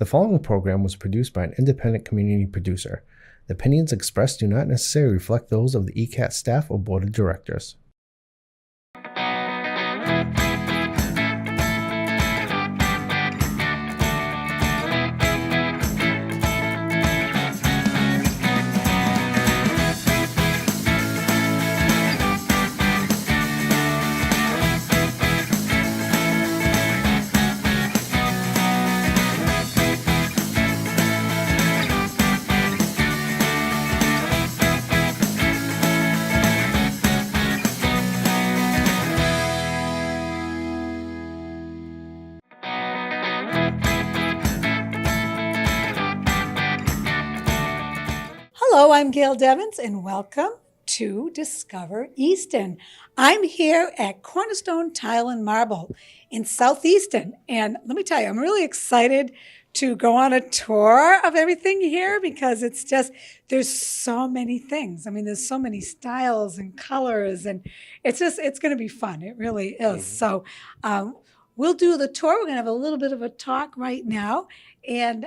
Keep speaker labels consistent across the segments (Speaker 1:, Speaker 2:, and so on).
Speaker 1: The following program was produced by an independent community producer. The opinions expressed do not necessarily reflect those of the ECAT staff or board of directors.
Speaker 2: Hello, I'm Gail Devins, and welcome to Discover Easton. I'm here at Cornerstone Tile and Marble in South Easton, and let me tell you, I'm really excited to go on a tour of everything here because it's just, there's so many things. I mean, there's so many styles and colors, and it's going to be fun. It really is. So we'll do the tour. We're going to have a little bit of a talk right now. And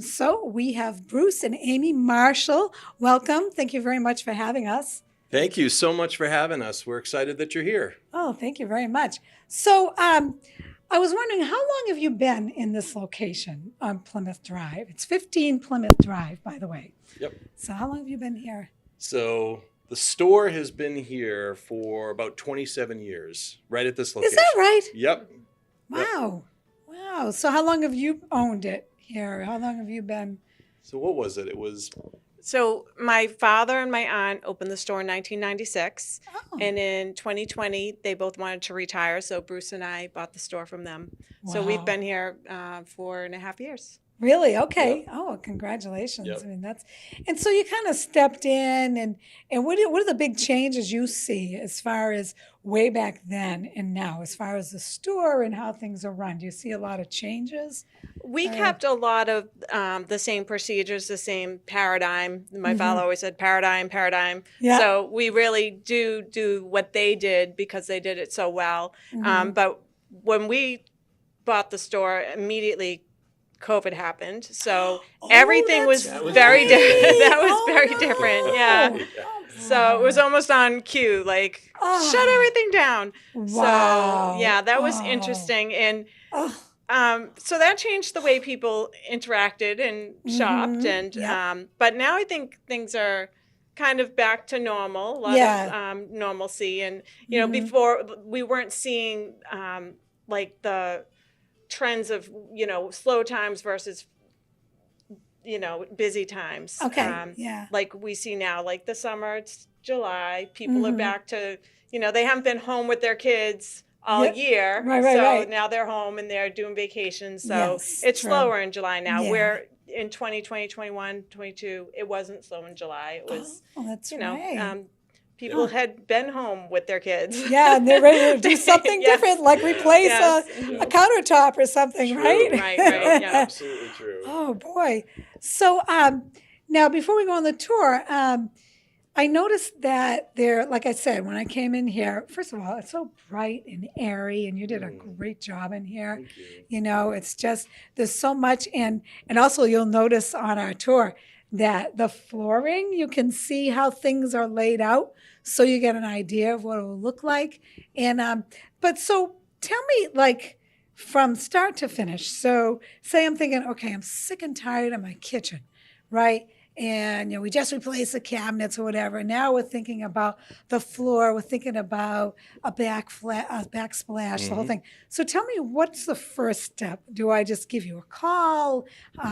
Speaker 2: so we have Bruce and Amy Marshall. Welcome. Thank you very much for having us.
Speaker 3: Thank you so much for having us. We're excited that you're here.
Speaker 2: Oh, thank you very much. So I was wondering, how long have you been in this location on Plymouth Drive? It's 15 Plymouth Drive, by the way.
Speaker 3: Yep.
Speaker 2: So how long have you been here?
Speaker 3: So the store has been here for about 27 years, right at this location.
Speaker 2: Is that right?
Speaker 3: Yep.
Speaker 2: Wow. Yep. Wow. So how long have you owned it here? How long have you been?
Speaker 3: So what was it?
Speaker 4: So my father and my aunt opened the store in 1996, and in 2020 they both wanted to retire, so Bruce and I bought the store from them.
Speaker 2: Wow.
Speaker 4: So we've been here 4.5 years.
Speaker 2: Really? Okay.
Speaker 3: Yep.
Speaker 2: Oh, congratulations.
Speaker 3: Yep.
Speaker 2: I mean, and so you kind of stepped in, and what are the big changes you see as far as way back then and now, as far as the store and how things are run? Do you see a lot of changes?
Speaker 4: We kept a lot of the same procedures, the same paradigm. My father always said paradigm.
Speaker 2: Yeah.
Speaker 4: So we really do what they did because they did it so well. But when we bought the store, immediately COVID happened. So everything was very different. That was very different. Yeah. So it was almost on cue, like shut everything down.
Speaker 2: Wow.
Speaker 4: So yeah, that was interesting. And so that changed the way people interacted and shopped. And but now I think things are kind of back to normal, a lot of normalcy. And, you know, before we weren't seeing like the trends of, you know, slow times versus, you know, busy times.
Speaker 2: Okay.
Speaker 4: Like we see now, like the summer, it's July, people are back to, you know, they haven't been home with their kids all year.
Speaker 2: Right.
Speaker 4: Now they're home and they're doing vacations. So it's slower in July now. Where in 2020, 21, 22, it wasn't slow in July. It was,
Speaker 2: that's
Speaker 4: you know,
Speaker 2: right.
Speaker 4: people had been home with their kids.
Speaker 2: Yeah, and they're ready to do something different, like replace a countertop or something, right?
Speaker 4: Right. Yeah.
Speaker 3: Absolutely true.
Speaker 2: Oh, boy. So now, before we go on the tour, I noticed that there, like I said, when I came in here, first of all, it's so bright and airy, and you did a great job in here.
Speaker 3: Thank you.
Speaker 2: You know, it's just, there's so much. And also you'll notice on our tour that the flooring, you can see how things are laid out, so you get an idea of what it will look like. And but so tell me, like, from start to finish. So say I'm thinking, okay, I'm sick and tired of my kitchen, right? And, you know, we just replaced the cabinets or whatever. Now we're thinking about the floor. We're thinking about a backsplash, the whole thing. So tell me, what's the first step? Do I just give you a call?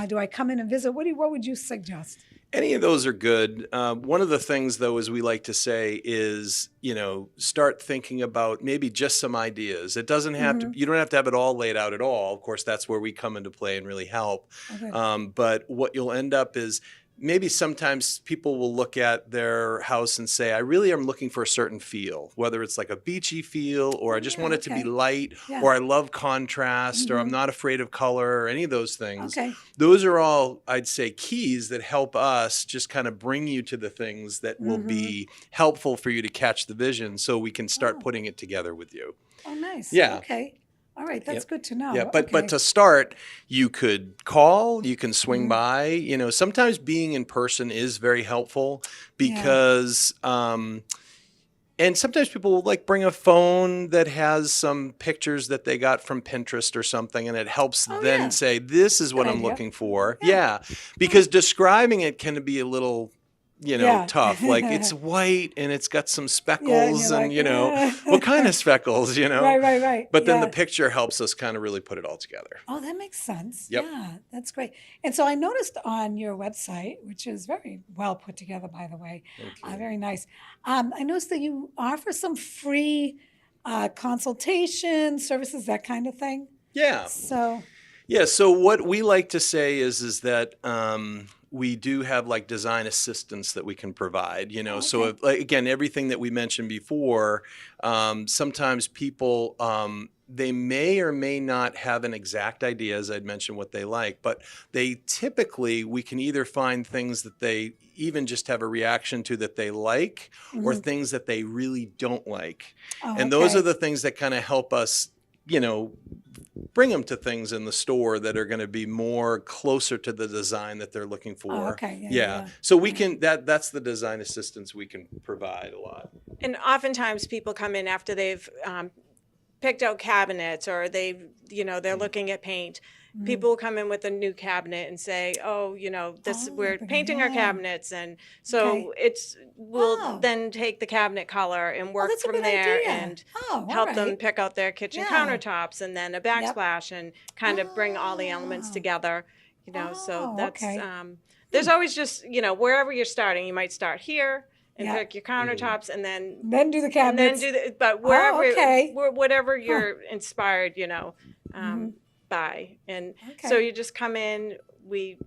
Speaker 2: Do I come in and visit? What would you suggest?
Speaker 3: Any of those are good. One of the things, though, as we like to say, is, you know, start thinking about maybe just some ideas. It doesn't have to, you don't have to have it all laid out at all. Of course, that's where we come into play and really help. Okay. But what you'll end up is, maybe sometimes people will look at their house and say, I really am looking for a certain feel, whether it's like a beachy feel, or I just want it to be light, or I love contrast, or I'm not afraid of color, or any of those things.
Speaker 2: Okay.
Speaker 3: Those are all, I'd say, keys that help us just kind of bring you to the things that will be helpful for you to catch the vision, so we can start putting it together with you.
Speaker 2: Oh, nice.
Speaker 3: Yeah.
Speaker 2: Okay. All right, that's good to know.
Speaker 3: Yeah, but
Speaker 2: Okay.
Speaker 3: to start, you could call, you can swing by. You know, sometimes being in person is very helpful because, and sometimes people will like bring a phone that has some pictures that they got from Pinterest or something, and it helps them say, "This is what I'm looking for." Yeah, because describing it can be a little, tough. Like it's white and it's got some speckles, and what kind of speckles,
Speaker 2: Right.
Speaker 3: But then the picture helps us kind of really put it all together.
Speaker 2: Oh, that makes sense.
Speaker 3: Yep.
Speaker 2: Yeah, that's great. And so I noticed on your website, which is very well put together, by the way, very nice. I noticed that you offer some free consultation services, that kind of thing.
Speaker 3: Yeah.
Speaker 2: So.
Speaker 3: Yeah. So what we like to say is that we do have like design assistance that we can provide. So if, like, again, everything that we mentioned before, sometimes people they may or may not have an exact idea, as I'd mentioned, what they like, but we can either find things that they even just have a reaction to that they like, or things that they really don't like. And those are the things that kind of help us, bring them to things in the store that are going to be more closer to the design that they're looking for. So we can, that's the design assistance we can provide a lot.
Speaker 4: And oftentimes people come in after they've picked out cabinets, or they're looking at paint. People will come in with a new cabinet and say, we're painting our cabinets. And so we'll then take the cabinet color and work from there and help them pick out their kitchen countertops and then a backsplash and kind of bring all the elements together, so that's, there's always just, wherever you're starting, you might start here and pick your countertops and then
Speaker 2: do the cabinets.
Speaker 4: But wherever, whatever you're inspired, by. And so you just come in, we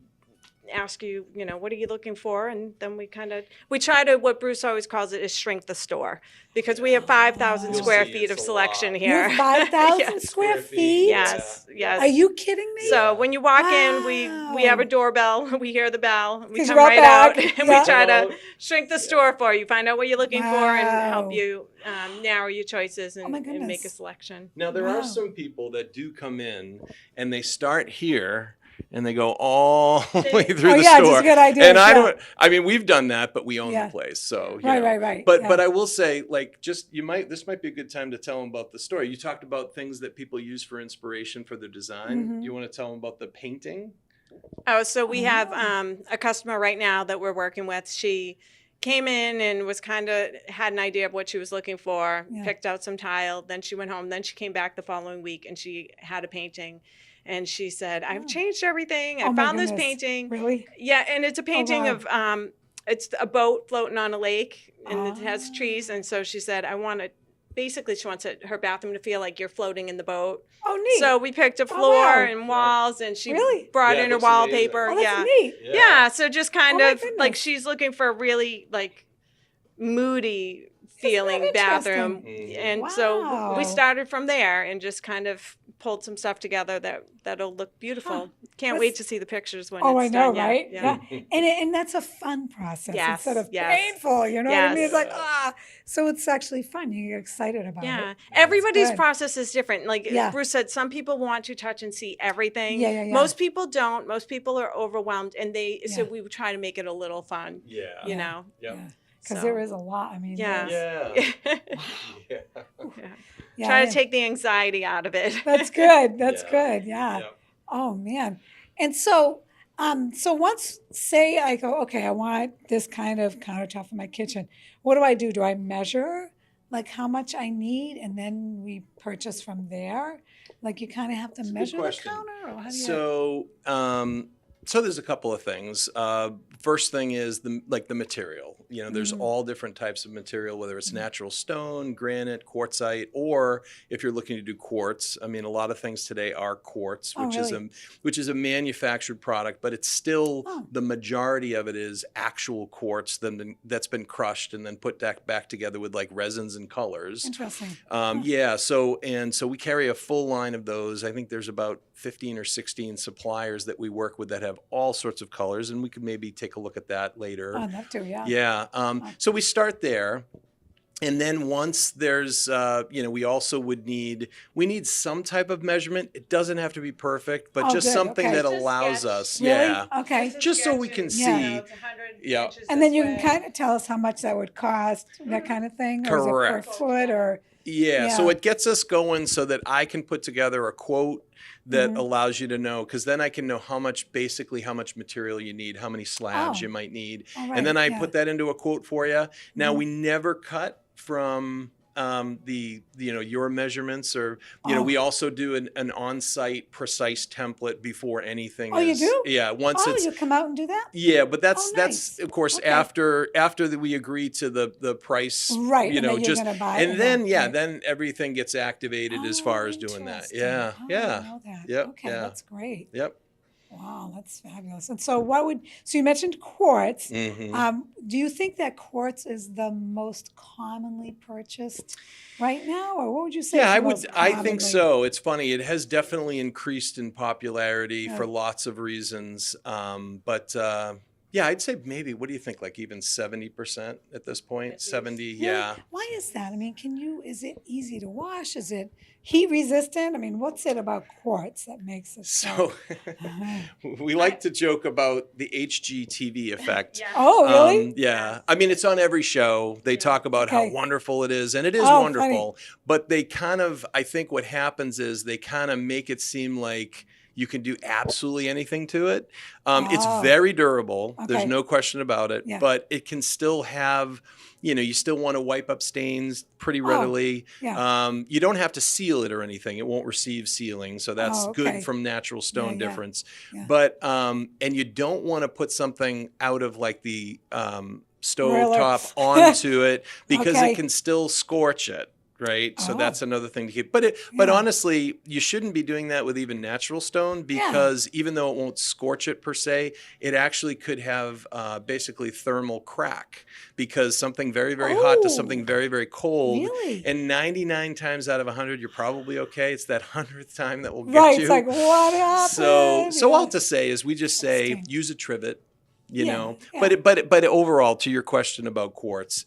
Speaker 4: ask you, what are you looking for? And then we try to, what Bruce always calls it, is shrink the store, because we have 5,000 square feet of selection here.
Speaker 2: You have 5,000 square feet?
Speaker 4: Yes.
Speaker 2: Are you kidding me?
Speaker 4: So when you walk in, we have a doorbell, we hear the bell, we come right out, and we try to shrink the store for you, find out what you're looking for, and help you narrow your choices and make a selection.
Speaker 3: Now, there are some people that do come in and they start here and they go all the way through the store. Just a good idea. And we've done that, but we own the place. So,
Speaker 2: right.
Speaker 3: But I will say, like, this might be a good time to tell them about the story. You talked about things that people use for inspiration for their design. You want to tell them about the painting?
Speaker 4: Oh, so we have a customer right now that we're working with. She came in and had an idea of what she was looking for, picked out some tile, then she went home, then she came back the following week and she had a painting. And she said, I've changed everything. I found this painting.
Speaker 2: Really?
Speaker 4: Yeah, and it's a painting of, it's a boat floating on a lake, and it has trees. And so she said, she wants her bathroom to feel like you're floating in the boat.
Speaker 2: Oh, neat.
Speaker 4: So we picked a floor and walls, and she brought in her wallpaper.
Speaker 2: Oh, that's neat.
Speaker 4: Yeah, so just kind of like she's looking for a really like moody feeling bathroom. And so we started from there and just kind of pulled some stuff together that'll look beautiful. Can't wait to see the pictures when it's done.
Speaker 2: Right? Yeah. And that's a fun process instead of painful, you know what I mean? It's like, so it's actually fun. You get excited about it.
Speaker 4: Yeah. Everybody's process is different. Like Bruce said, some people want to touch and see everything.
Speaker 2: Yeah.
Speaker 4: Most people don't. Most people are overwhelmed, and so we try to make it a little fun. You know?
Speaker 3: Yeah.
Speaker 2: Because there is a lot. I mean,
Speaker 4: Try to take the anxiety out of it.
Speaker 2: That's good. That's good. Yeah. Oh man. And so, once say I go, okay, I want this kind of countertop for my kitchen. What do I do? Do I measure like how much I need, and then we purchase from there? Like you kind of have to measure the counter, or how do you?
Speaker 3: So there's a couple of things. First thing is the material. There's all different types of material, whether it's natural stone, granite, quartzite, or if you're looking to do quartz. I mean, a lot of things today are quartz, which is a manufactured product, but it's still the majority of it is actual quartz that's been crushed and then put back together with like resins and colors.
Speaker 2: Interesting.
Speaker 3: So we carry a full line of those. I think there's about 15 or 16 suppliers that we work with that have all sorts of colors, and we could maybe take a look at that later.
Speaker 2: I'd love to,
Speaker 3: So we start there. And then once there's, we also we need some type of measurement. It doesn't have to be perfect, but
Speaker 2: Oh,
Speaker 3: just
Speaker 2: good,
Speaker 3: something
Speaker 2: okay.
Speaker 3: that
Speaker 4: Just a
Speaker 3: allows
Speaker 4: sketch.
Speaker 3: us,
Speaker 2: Really?
Speaker 3: yeah,
Speaker 2: Okay.
Speaker 3: just so we can
Speaker 4: sketch
Speaker 3: see.
Speaker 4: and, it's 100
Speaker 3: Yeah.
Speaker 4: inches
Speaker 2: And then
Speaker 4: this
Speaker 2: you can
Speaker 4: way.
Speaker 2: kind of tell us how much that would cost, that kind of thing? Or is it
Speaker 3: Correct.
Speaker 2: per foot or?
Speaker 3: Yeah, so
Speaker 2: Yeah.
Speaker 3: it gets us going so that I can put together a quote that allows you to know, because then I can know how much material you need, how many slabs
Speaker 2: Oh.
Speaker 3: you might need.
Speaker 2: All
Speaker 3: And then
Speaker 2: right,
Speaker 3: I
Speaker 2: yeah.
Speaker 3: put that into a quote for you. Now, we never cut from your measurements, or we also do an on-site precise template before anything
Speaker 2: Oh, you do?
Speaker 3: Yeah, once
Speaker 2: Oh,
Speaker 3: it's
Speaker 2: you come out and do that?
Speaker 3: yeah, but that's
Speaker 2: Oh,
Speaker 3: that's
Speaker 2: nice.
Speaker 3: of course
Speaker 2: Okay.
Speaker 3: after we agree to the price,
Speaker 2: Right, and then you're gonna buy it,
Speaker 3: and then
Speaker 2: right.
Speaker 3: then everything gets activated as far as doing that. Yeah,
Speaker 2: Interesting. Oh, I
Speaker 3: yeah,
Speaker 2: didn't know that.
Speaker 3: yep,
Speaker 2: Okay,
Speaker 3: yeah,
Speaker 2: that's great.
Speaker 3: yep.
Speaker 2: Wow, that's fabulous. And so so you mentioned quartz.
Speaker 3: Mhm.
Speaker 2: Do you think that quartz is the most commonly purchased right now? Or what would you say
Speaker 3: Yeah,
Speaker 2: is
Speaker 3: I
Speaker 2: the
Speaker 3: would.
Speaker 2: most
Speaker 3: I think
Speaker 2: commonly?
Speaker 3: so. It's funny. It has definitely increased in popularity
Speaker 2: Yeah.
Speaker 3: for lots of reasons. But yeah, I'd say maybe. What do you think? Like even 70% at this point?
Speaker 4: At least.
Speaker 3: 70.
Speaker 2: Really?
Speaker 3: Yeah.
Speaker 2: Why is that? I mean, is it easy to wash? Is it heat resistant? I mean, what's it about quartz that makes it so?
Speaker 3: So we like to joke about the HGTV effect.
Speaker 4: Yeah.
Speaker 2: Oh, really?
Speaker 3: Yeah. I mean, it's on every show. They talk about how
Speaker 2: Okay.
Speaker 3: wonderful it is, and it is
Speaker 2: Oh,
Speaker 3: wonderful. But they I think what happens is they kind of make it seem like you can do absolutely anything to it. It's
Speaker 2: Oh.
Speaker 3: very durable. There's
Speaker 2: Okay.
Speaker 3: no question about it.
Speaker 2: Yeah.
Speaker 3: But it can still have, you still want to wipe up stains pretty
Speaker 2: Oh,
Speaker 3: readily.
Speaker 2: yeah.
Speaker 3: You don't have to seal it or anything. It won't receive sealing. So that's
Speaker 2: Oh, okay.
Speaker 3: good from natural stone
Speaker 2: Yeah.
Speaker 3: difference.
Speaker 2: Yeah.
Speaker 3: But, and you don't want to put something out of like the stove
Speaker 2: Griller.
Speaker 3: top onto it, because
Speaker 2: Okay.
Speaker 3: it can still scorch it. Right. So
Speaker 2: Oh.
Speaker 3: that's another thing to keep. But
Speaker 2: Yeah.
Speaker 3: honestly, you shouldn't be doing that with even natural stone, because even though it won't scorch it per se, it actually could have basically thermal crack, because something very, very hot to something
Speaker 2: Oh.
Speaker 3: very, very cold.
Speaker 2: Really?
Speaker 3: And 99 times out of 100, you're probably okay. It's that 100th time that will get
Speaker 2: Right.
Speaker 3: you.
Speaker 2: It's like, what happened?
Speaker 3: So all
Speaker 2: Yeah.
Speaker 3: to say is we just say
Speaker 2: Interesting.
Speaker 3: use a trivet, you
Speaker 2: Yeah,
Speaker 3: know.
Speaker 2: yeah.
Speaker 3: But overall, to your question about quartz,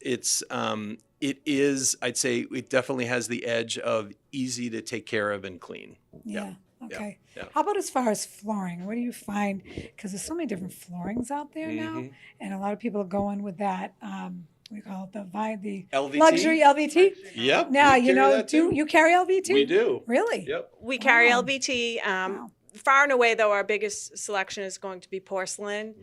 Speaker 3: it is, I'd say it definitely has the edge of easy to take care of and clean.
Speaker 2: Yeah.
Speaker 3: Yeah.
Speaker 2: Okay.
Speaker 3: Yeah.
Speaker 2: How about as far as flooring? What do you find? Because there's so many different floorings out there now,
Speaker 3: Mhm.
Speaker 2: and a lot of people are going with that. We call it the
Speaker 3: LVT?
Speaker 2: luxury LVT.
Speaker 3: Yep.
Speaker 2: Now
Speaker 3: we
Speaker 2: you
Speaker 3: carry
Speaker 2: know.
Speaker 3: that
Speaker 2: Do
Speaker 3: too.
Speaker 2: you carry LVT?
Speaker 3: We do.
Speaker 2: Really?
Speaker 3: Yep.
Speaker 4: We carry
Speaker 2: Wow.
Speaker 4: LVT.
Speaker 2: Wow.
Speaker 4: Far and away, though, our biggest selection is going to be porcelain.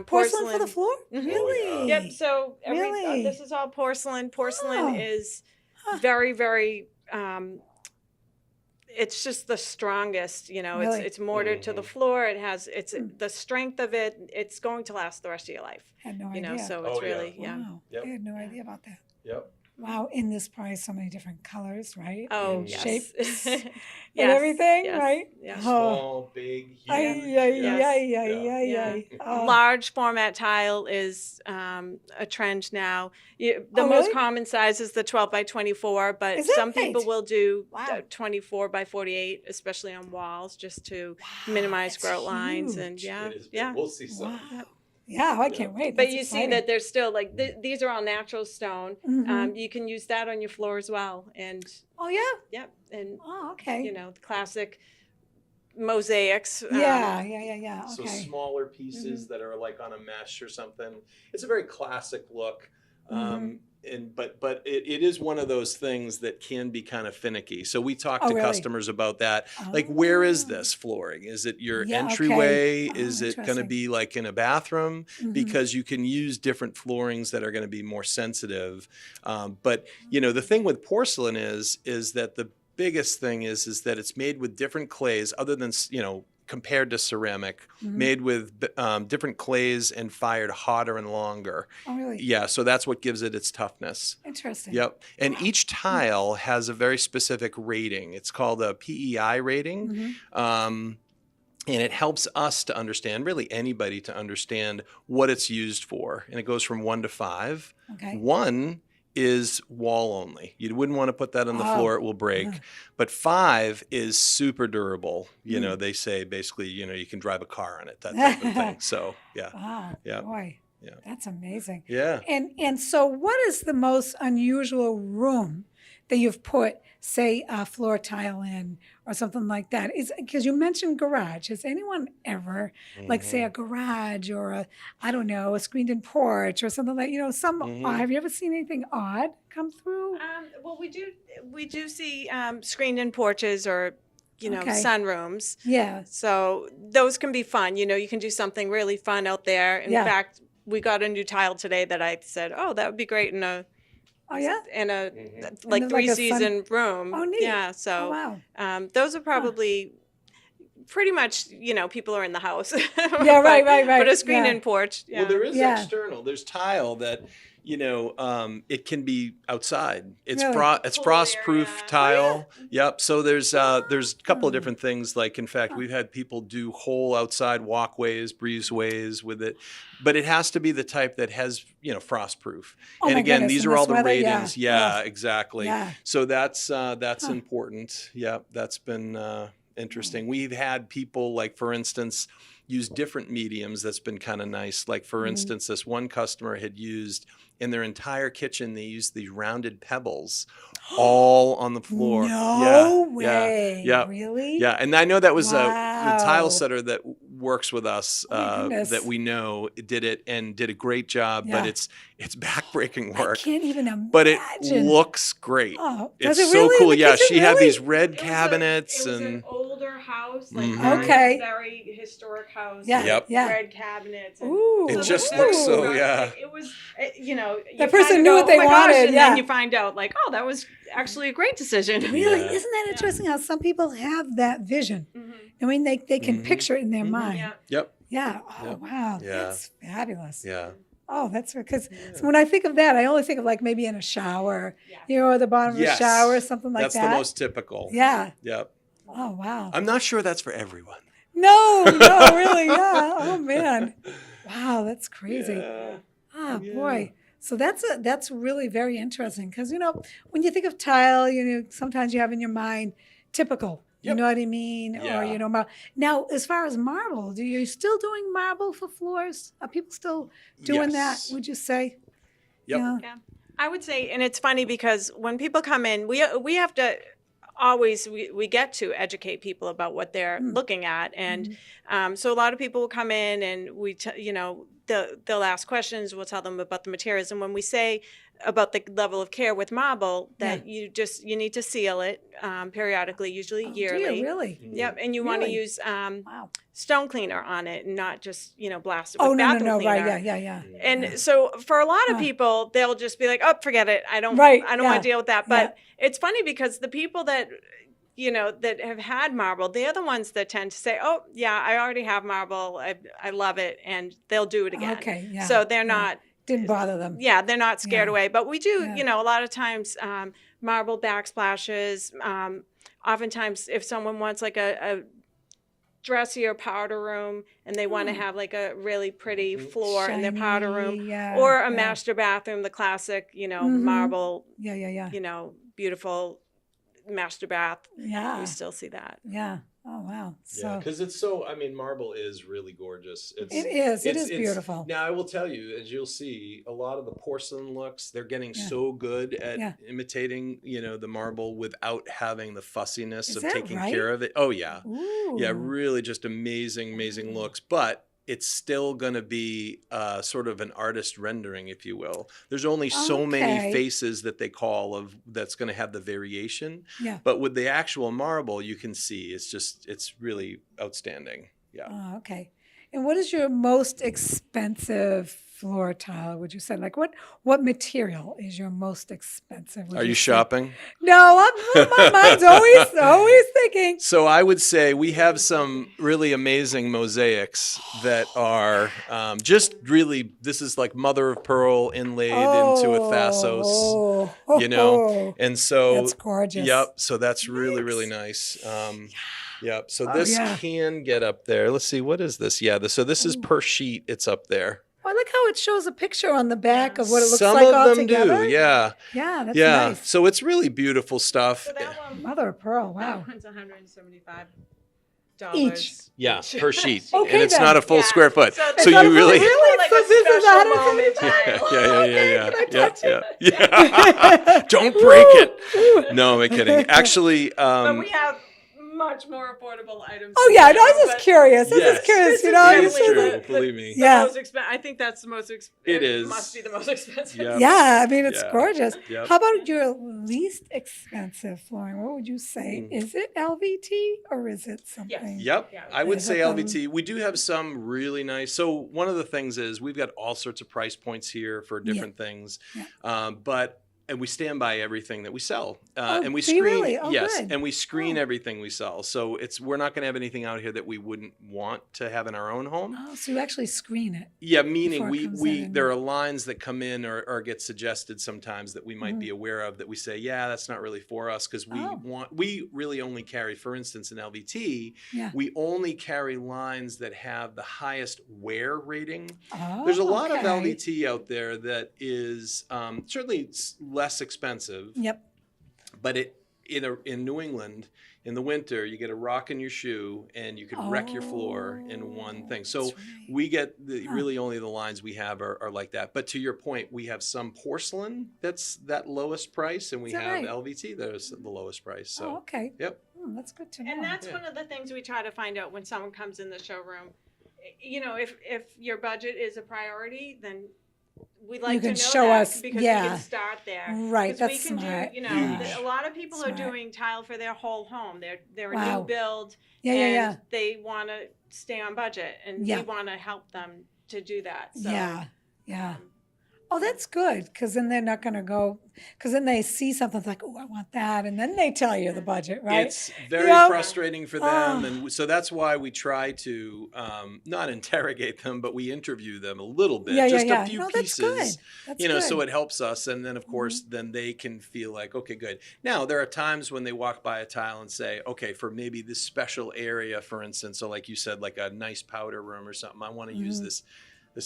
Speaker 2: Porcelain for the floor?
Speaker 4: Mhm.
Speaker 2: Really?
Speaker 4: Yep. So
Speaker 2: Really?
Speaker 4: this is all porcelain. Porcelain
Speaker 2: Oh.
Speaker 4: is
Speaker 2: Huh.
Speaker 4: very, very. It's just the strongest.
Speaker 2: Really?
Speaker 4: It's mortared to the floor. It's the strength of it. It's going to last the rest of your life.
Speaker 2: Had no idea.
Speaker 4: So it's
Speaker 3: Oh, yeah.
Speaker 4: really
Speaker 2: Wow.
Speaker 3: Yep.
Speaker 2: I had no idea about that.
Speaker 3: Yep.
Speaker 2: Wow. In this price, so many different colors, right?
Speaker 4: Oh,
Speaker 2: And
Speaker 4: yes.
Speaker 2: shapes
Speaker 4: Yes,
Speaker 2: and everything,
Speaker 4: yes,
Speaker 2: right?
Speaker 4: yes.
Speaker 2: Oh.
Speaker 3: Small, big, huge.
Speaker 2: Ay, ay,
Speaker 4: Yes.
Speaker 2: ay, ay,
Speaker 3: Yeah.
Speaker 2: ay,
Speaker 4: Yeah.
Speaker 2: ay. Oh.
Speaker 4: Large format tile is a trend now. The
Speaker 2: Oh,
Speaker 4: most
Speaker 2: really?
Speaker 4: common size is the 12 by 24, but
Speaker 2: Is it?
Speaker 4: some people
Speaker 2: Right.
Speaker 4: will do
Speaker 2: Wow.
Speaker 4: 24 by 48, especially on walls, just to minimize
Speaker 2: that's
Speaker 4: grout lines. And
Speaker 2: huge.
Speaker 3: It is big.
Speaker 4: yeah.
Speaker 3: We'll see some.
Speaker 2: Wow. Yeah, I can't wait.
Speaker 4: But
Speaker 2: That's
Speaker 4: you see
Speaker 2: exciting.
Speaker 4: that there's still like these are all natural stone.
Speaker 2: Mhm.
Speaker 4: You can use that on your floor as well. And
Speaker 2: Oh, yeah?
Speaker 4: yep, and
Speaker 2: Oh, okay.
Speaker 4: the classic mosaics.
Speaker 2: Yeah.
Speaker 3: So
Speaker 2: Okay.
Speaker 3: smaller pieces that are like on a mesh or something. It's a very classic look. But it is one of those things that can be kind of finicky. So we talk
Speaker 2: Oh,
Speaker 3: to
Speaker 2: really?
Speaker 3: customers about that. Like, where is
Speaker 2: Oh.
Speaker 3: this flooring? Is it your
Speaker 2: Yeah, okay.
Speaker 3: entryway?
Speaker 2: Oh,
Speaker 3: Is it going to
Speaker 2: interesting.
Speaker 3: be like in a bathroom?
Speaker 2: Mhm.
Speaker 3: Because you can use different floorings that are going to be more sensitive. But the thing with porcelain is that the biggest thing is that it's made with different clays, other than compared to ceramic, made with different clays and fired hotter and longer.
Speaker 2: Oh, really?
Speaker 3: Yeah, so that's what gives it its toughness.
Speaker 2: Interesting.
Speaker 3: Yep. And each tile has a very specific rating. It's called a PEI rating.
Speaker 2: Mhm.
Speaker 3: And it helps us to understand, really anybody to understand what it's used for. And it goes from 1 to 5.
Speaker 2: Okay.
Speaker 3: 1 is wall only. You wouldn't want to put that on the
Speaker 2: Oh.
Speaker 3: floor, it will break. But 5 is super durable. They say basically, you can drive a car on it, that type of thing. So, yeah.
Speaker 2: Wow.
Speaker 3: Yeah.
Speaker 2: Boy.
Speaker 3: Yeah.
Speaker 2: That's amazing.
Speaker 3: Yeah.
Speaker 2: And so what is the most unusual room that you've put, say, a floor tile in or something like that? Is because you mentioned garage. Has anyone ever, like, say, a garage or I don't know, a screened-in porch or something like, have you ever seen anything odd come through?
Speaker 4: Well, we do see screened-in porches or
Speaker 2: Okay.
Speaker 4: sunrooms.
Speaker 2: Yeah.
Speaker 4: So those can be fun. You can do something really fun out there. In
Speaker 2: Yeah.
Speaker 4: fact, we got a new tile today that I said, oh, that would be great in a
Speaker 2: Oh, yeah?
Speaker 4: like
Speaker 2: like a sun-
Speaker 4: 3-season room.
Speaker 2: Oh, neat.
Speaker 4: Yeah. So
Speaker 2: Oh, wow.
Speaker 4: those are probably pretty much, people are in the house.
Speaker 2: Yeah, right.
Speaker 4: But a screen-in porch. Yeah.
Speaker 3: Well, there is
Speaker 2: Yeah.
Speaker 3: external. There's tile that, it can be outside. It's
Speaker 2: Really?
Speaker 3: it's
Speaker 4: Pool
Speaker 3: frost-proof
Speaker 4: area.
Speaker 3: tile. Yep. So there's a couple of different things. Like, in fact, we've had people do whole outside walkways, breezeways with it, but it has to be the type that has frost-proof.
Speaker 2: Oh,
Speaker 3: And
Speaker 2: my
Speaker 3: again,
Speaker 2: goodness,
Speaker 3: these
Speaker 2: in
Speaker 3: are all
Speaker 2: this
Speaker 3: the
Speaker 2: weather? Yeah.
Speaker 3: ratings. Yeah,
Speaker 2: Oh.
Speaker 3: exactly.
Speaker 2: Yeah.
Speaker 3: So that's important. Yeah, that's been interesting. We've had people, like, for instance, use different mediums. That's been kind of nice. Like, for instance, this one customer had used in their entire kitchen, they used these rounded pebbles all on the floor.
Speaker 2: No
Speaker 3: Yeah,
Speaker 2: way.
Speaker 3: Yeah.
Speaker 2: Really?
Speaker 3: Yeah. And I know that was the
Speaker 2: Wow.
Speaker 3: tile setter that works with us
Speaker 2: Oh, my goodness.
Speaker 3: that we know did it and did a great job,
Speaker 2: Yeah.
Speaker 3: but it's backbreaking
Speaker 2: I
Speaker 3: work.
Speaker 2: can't even imagine.
Speaker 3: But it looks great.
Speaker 2: Oh,
Speaker 3: It's
Speaker 2: does it
Speaker 3: so
Speaker 2: really?
Speaker 3: cool.
Speaker 2: In the
Speaker 3: Yeah,
Speaker 2: kitchen,
Speaker 3: she had
Speaker 2: really?
Speaker 3: these red
Speaker 4: It
Speaker 3: cabinets
Speaker 4: was
Speaker 3: and
Speaker 4: an older house, like
Speaker 3: Mhm.
Speaker 2: Okay.
Speaker 4: very historic house.
Speaker 2: Yeah.
Speaker 3: Yep.
Speaker 2: Yeah.
Speaker 4: Red cabinets. And
Speaker 2: Ooh.
Speaker 3: It just
Speaker 4: it
Speaker 3: looks
Speaker 4: was
Speaker 3: so,
Speaker 4: rustic.
Speaker 3: yeah.
Speaker 4: It was,
Speaker 2: The person knew what they wanted,
Speaker 4: and
Speaker 2: yeah.
Speaker 4: then you find out, like, oh, that was actually a great decision.
Speaker 2: Really?
Speaker 3: Yeah.
Speaker 2: Isn't that interesting how some people have that vision?
Speaker 4: Mhm.
Speaker 2: I mean, they can
Speaker 3: Mhm.
Speaker 2: picture it in their
Speaker 3: Mhm.
Speaker 2: mind.
Speaker 4: Yeah.
Speaker 3: Yep.
Speaker 2: Yeah. Oh,
Speaker 3: Yep.
Speaker 2: wow.
Speaker 3: Yeah.
Speaker 2: That's fabulous.
Speaker 3: Yeah.
Speaker 2: Oh, that's because when I think of that, I only think of, like, maybe in a shower,
Speaker 4: Yeah.
Speaker 2: or the bottom
Speaker 3: Yes.
Speaker 2: of a shower or something like
Speaker 3: That's
Speaker 2: that.
Speaker 3: the most typical.
Speaker 2: Yeah.
Speaker 3: Yep.
Speaker 2: Oh, wow.
Speaker 3: I'm not sure that's for everyone.
Speaker 2: No, really. Yeah. Oh, man. Wow, that's crazy.
Speaker 3: Yeah.
Speaker 2: Ah,
Speaker 3: Yeah.
Speaker 2: boy. So that's really very interesting because, when you think of tile, sometimes you have in your mind typical. You
Speaker 3: Yep.
Speaker 2: know what I mean?
Speaker 3: Yeah.
Speaker 2: Or, now, as far as marble, are you still doing marble for floors? Are people still doing
Speaker 3: Yes.
Speaker 2: that, would you say?
Speaker 3: Yep.
Speaker 2: Yeah.
Speaker 4: Yeah, I would say, and it's funny because when people come in, we have to always we get to educate people about what they're looking at, and so a lot of people will come in and they'll ask questions. We'll tell them about the materials, and when we say about the level of care with marble, that you need to seal it periodically, usually
Speaker 2: Oh,
Speaker 4: yearly.
Speaker 2: dear, really?
Speaker 4: Yep, and you want to
Speaker 2: Really?
Speaker 4: use
Speaker 2: Wow.
Speaker 4: stone cleaner on it, and not just blast it
Speaker 2: Oh,
Speaker 4: with
Speaker 2: no,
Speaker 4: bathroom cleaner.
Speaker 2: right. Yeah.
Speaker 4: And so for a lot of people, they'll just be like, "Oh, forget it. I don't
Speaker 2: Right,
Speaker 4: want
Speaker 2: yeah,
Speaker 4: to deal with that." But it's funny because the people that that have had marble, they're the ones that tend to say, "Oh, yeah, I already have marble. I love it," and they'll do it again.
Speaker 2: Okay, yeah.
Speaker 4: So they're not.
Speaker 2: Didn't bother them.
Speaker 4: Yeah, they're not scared
Speaker 2: Yeah.
Speaker 4: away. But we do,
Speaker 2: Yeah.
Speaker 4: a lot of times, marble backsplashes. Oftentimes, if someone wants like a dressier powder room and they want to have like a really pretty floor in their powder room,
Speaker 2: Shiny, yeah,
Speaker 4: or a
Speaker 2: yeah.
Speaker 4: master bathroom, the classic, marble,
Speaker 2: Yeah.
Speaker 4: beautiful master bath.
Speaker 2: Yeah.
Speaker 4: We still see that.
Speaker 2: Yeah. Oh, wow.
Speaker 3: Yeah,
Speaker 2: So
Speaker 3: because it's marble is really gorgeous.
Speaker 2: it is. It is beautiful.
Speaker 3: Now, I will tell you, as you'll see, a lot of the porcelain looks, they're getting
Speaker 2: Yeah.
Speaker 3: so good at
Speaker 2: Yeah.
Speaker 3: imitating, the marble without having the fussiness
Speaker 2: Is
Speaker 3: of
Speaker 2: that
Speaker 3: taking
Speaker 2: right?
Speaker 3: care of it. Oh, yeah.
Speaker 2: Ooh.
Speaker 3: Yeah, really just amazing looks. But it's still going to be sort of an artist rendering, if you will. There's only so many
Speaker 2: Okay.
Speaker 3: faces that they call of that's going to have the variation.
Speaker 2: Yeah.
Speaker 3: But with the actual marble, you can see it's really outstanding. Yeah.
Speaker 2: Oh, okay. And what is your most expensive floor tile, would you say? Like what material is your most expensive? would
Speaker 3: Are you
Speaker 2: say?
Speaker 3: shopping?
Speaker 2: No, my mind's always thinking.
Speaker 3: So I would say we have some really amazing mosaics that are just really, this is like mother of pearl inlaid into a thassos, and so
Speaker 2: That's gorgeous.
Speaker 3: Yep. So that's really, really nice. Yep. So this
Speaker 2: yeah.
Speaker 3: can get up there. Let's see. What is this? Yeah. So this is per sheet. It's up there.
Speaker 2: I like how it shows a picture on the back of what it looks
Speaker 3: Some
Speaker 2: like
Speaker 3: of
Speaker 2: all
Speaker 3: them
Speaker 2: together.
Speaker 3: do. Yeah.
Speaker 2: Yeah, that's
Speaker 3: Yeah.
Speaker 2: nice.
Speaker 3: So it's really beautiful stuff.
Speaker 4: So that one,
Speaker 2: Mother of pearl, wow.
Speaker 4: that one's 175.
Speaker 2: Each.
Speaker 3: Yeah, per sheet.
Speaker 2: Okay,
Speaker 3: And it's
Speaker 2: then.
Speaker 3: not a full square foot.
Speaker 4: So
Speaker 3: So
Speaker 4: that's
Speaker 3: you really.
Speaker 2: Really?
Speaker 4: like
Speaker 2: So
Speaker 4: a
Speaker 2: this is
Speaker 4: special
Speaker 2: 150
Speaker 4: moment
Speaker 3: Yeah.
Speaker 2: Okay, can I touch
Speaker 3: Yeah. Don't break it. No, I'm kidding. Actually,
Speaker 4: But we have much more affordable items.
Speaker 2: Oh yeah, no, I was just curious. I was
Speaker 3: Yes.
Speaker 2: just curious,
Speaker 4: This
Speaker 2: you
Speaker 4: is
Speaker 2: know.
Speaker 3: It
Speaker 2: You
Speaker 3: is
Speaker 2: said
Speaker 3: true.
Speaker 2: that-
Speaker 3: Believe me.
Speaker 2: Yeah.
Speaker 4: I think that's the most
Speaker 3: It is.
Speaker 4: must be the most expensive.
Speaker 3: Yep.
Speaker 2: Yeah, I mean it's
Speaker 3: Yeah.
Speaker 2: gorgeous.
Speaker 3: Yep.
Speaker 2: How about your least expensive flooring? What would you say? Is it LVT or is it something?
Speaker 3: Yep.
Speaker 4: Yeah.
Speaker 3: I would
Speaker 2: Is
Speaker 3: say
Speaker 2: it
Speaker 3: LVT. We do have some really nice. So one of the things is we've got all sorts of price points here for different things.
Speaker 2: Yeah.
Speaker 3: And we stand by everything that we sell.
Speaker 2: Oh,
Speaker 3: And we
Speaker 2: do you
Speaker 3: screen,
Speaker 2: really? Oh,
Speaker 3: yes,
Speaker 2: good.
Speaker 3: and we screen
Speaker 2: Oh.
Speaker 3: everything we sell. So we're not going to have anything out here that we wouldn't want to have in our own home.
Speaker 2: Oh, so you actually screen it.
Speaker 3: Yeah, meaning
Speaker 2: Before it comes
Speaker 3: we
Speaker 2: in.
Speaker 3: there are lines that come in or get suggested sometimes that we might be aware of that we say, yeah, that's not really for us because we really only carry, for instance, in LVT,
Speaker 2: Yeah.
Speaker 3: we only carry lines that have the highest wear rating.
Speaker 2: Oh,
Speaker 3: There's a lot of
Speaker 2: okay.
Speaker 3: LVT out there that is certainly less expensive,
Speaker 2: Yep.
Speaker 3: but in New England in the winter you get a rock in your shoe and you can wreck your floor in one thing. So
Speaker 2: that's right.
Speaker 3: we get really only the lines we have are like that. But to your point, we have some porcelain that's that lowest price, and we
Speaker 2: Is that
Speaker 3: have
Speaker 2: right?
Speaker 3: LVT that is the lowest price. So
Speaker 2: Oh, okay.
Speaker 3: yep.
Speaker 2: That's good to know.
Speaker 4: And that's one of the things we try to find out when someone comes in the showroom. You know, if your budget is a priority, then we'd like to
Speaker 2: can
Speaker 4: know
Speaker 2: show
Speaker 4: that
Speaker 2: us,
Speaker 4: because
Speaker 2: yeah.
Speaker 4: we can start there.
Speaker 2: Right,
Speaker 4: 'Cause
Speaker 2: that's
Speaker 4: we can
Speaker 2: smart.
Speaker 4: do, you know,
Speaker 2: Yeah.
Speaker 4: a lot of people are
Speaker 2: Smart.
Speaker 4: doing tile for their whole home. They're a
Speaker 2: Wow.
Speaker 4: new build,
Speaker 2: Yeah,
Speaker 4: and
Speaker 2: yeah.
Speaker 4: they want to stay on budget, and
Speaker 2: Yeah.
Speaker 4: we want to help them to do that. So,
Speaker 2: Yeah. Oh, that's good, because then they're not going to go, because then they see something like, oh, I want that, and then they tell you the budget, right?
Speaker 3: It's very
Speaker 2: Yep.
Speaker 3: frustrating for them,
Speaker 2: Oh.
Speaker 3: and so that's why we try to not interrogate them, but we interview them a little bit, just a few
Speaker 2: No, that's good.
Speaker 3: pieces,
Speaker 2: That's
Speaker 3: you know,
Speaker 2: good.
Speaker 3: so it helps us, and then of course, then they can feel like, okay, good. Now there are times when they walk by a tile and say, okay, for maybe this special area, for instance, so like you said, like a nice powder room or something, I want to use this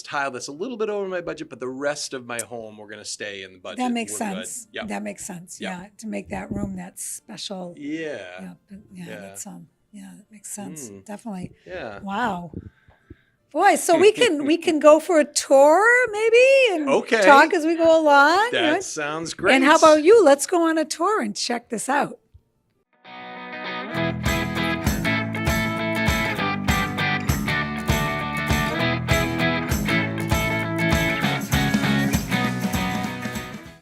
Speaker 3: tile that's a little bit over my budget, but the rest of my home we're going to stay in the budget.
Speaker 2: That makes
Speaker 3: We're
Speaker 2: sense.
Speaker 3: good. Yep.
Speaker 2: That makes sense.
Speaker 3: Yep.
Speaker 2: Yeah, to make that room that special.
Speaker 3: Yeah.
Speaker 2: Yeah,
Speaker 3: Yeah.
Speaker 2: that's yeah, that makes sense. Definitely.
Speaker 3: Yeah.
Speaker 2: Wow. Boy, so we can go for a tour maybe and
Speaker 3: Okay.
Speaker 2: talk as we go along. you know?
Speaker 3: That sounds great.
Speaker 2: And how about you? Let's go on a tour and check this out.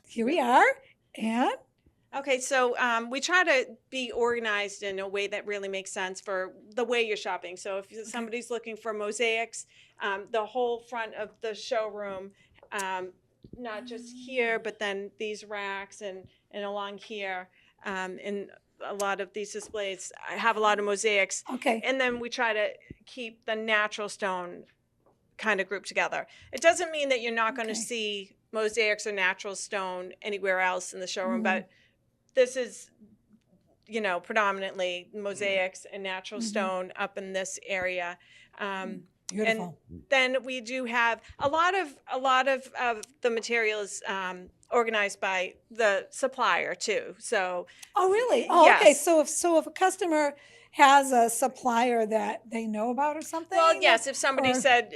Speaker 2: Here we are. And
Speaker 4: Okay, so we try to be organized in a way that really makes sense for the way you're shopping. So if somebody's looking for mosaics, the whole front of the showroom, not just here, but then these racks and along here, in a lot of these displays, I have a lot of mosaics.
Speaker 2: okay.
Speaker 4: And then we try to keep the natural stone kind of grouped together. It doesn't mean that you're not going to
Speaker 2: Okay.
Speaker 4: see mosaics or natural stone anywhere else in the showroom, but this is, you know, predominantly mosaics and natural stone up in this area.
Speaker 2: Beautiful.
Speaker 4: Then we do have a lot of the materials organized by the supplier too. So
Speaker 2: Oh, really? Oh, okay.
Speaker 4: Yes.
Speaker 2: So if a customer has a supplier that they know about or something?
Speaker 4: well, yes, if somebody
Speaker 2: or-
Speaker 4: said,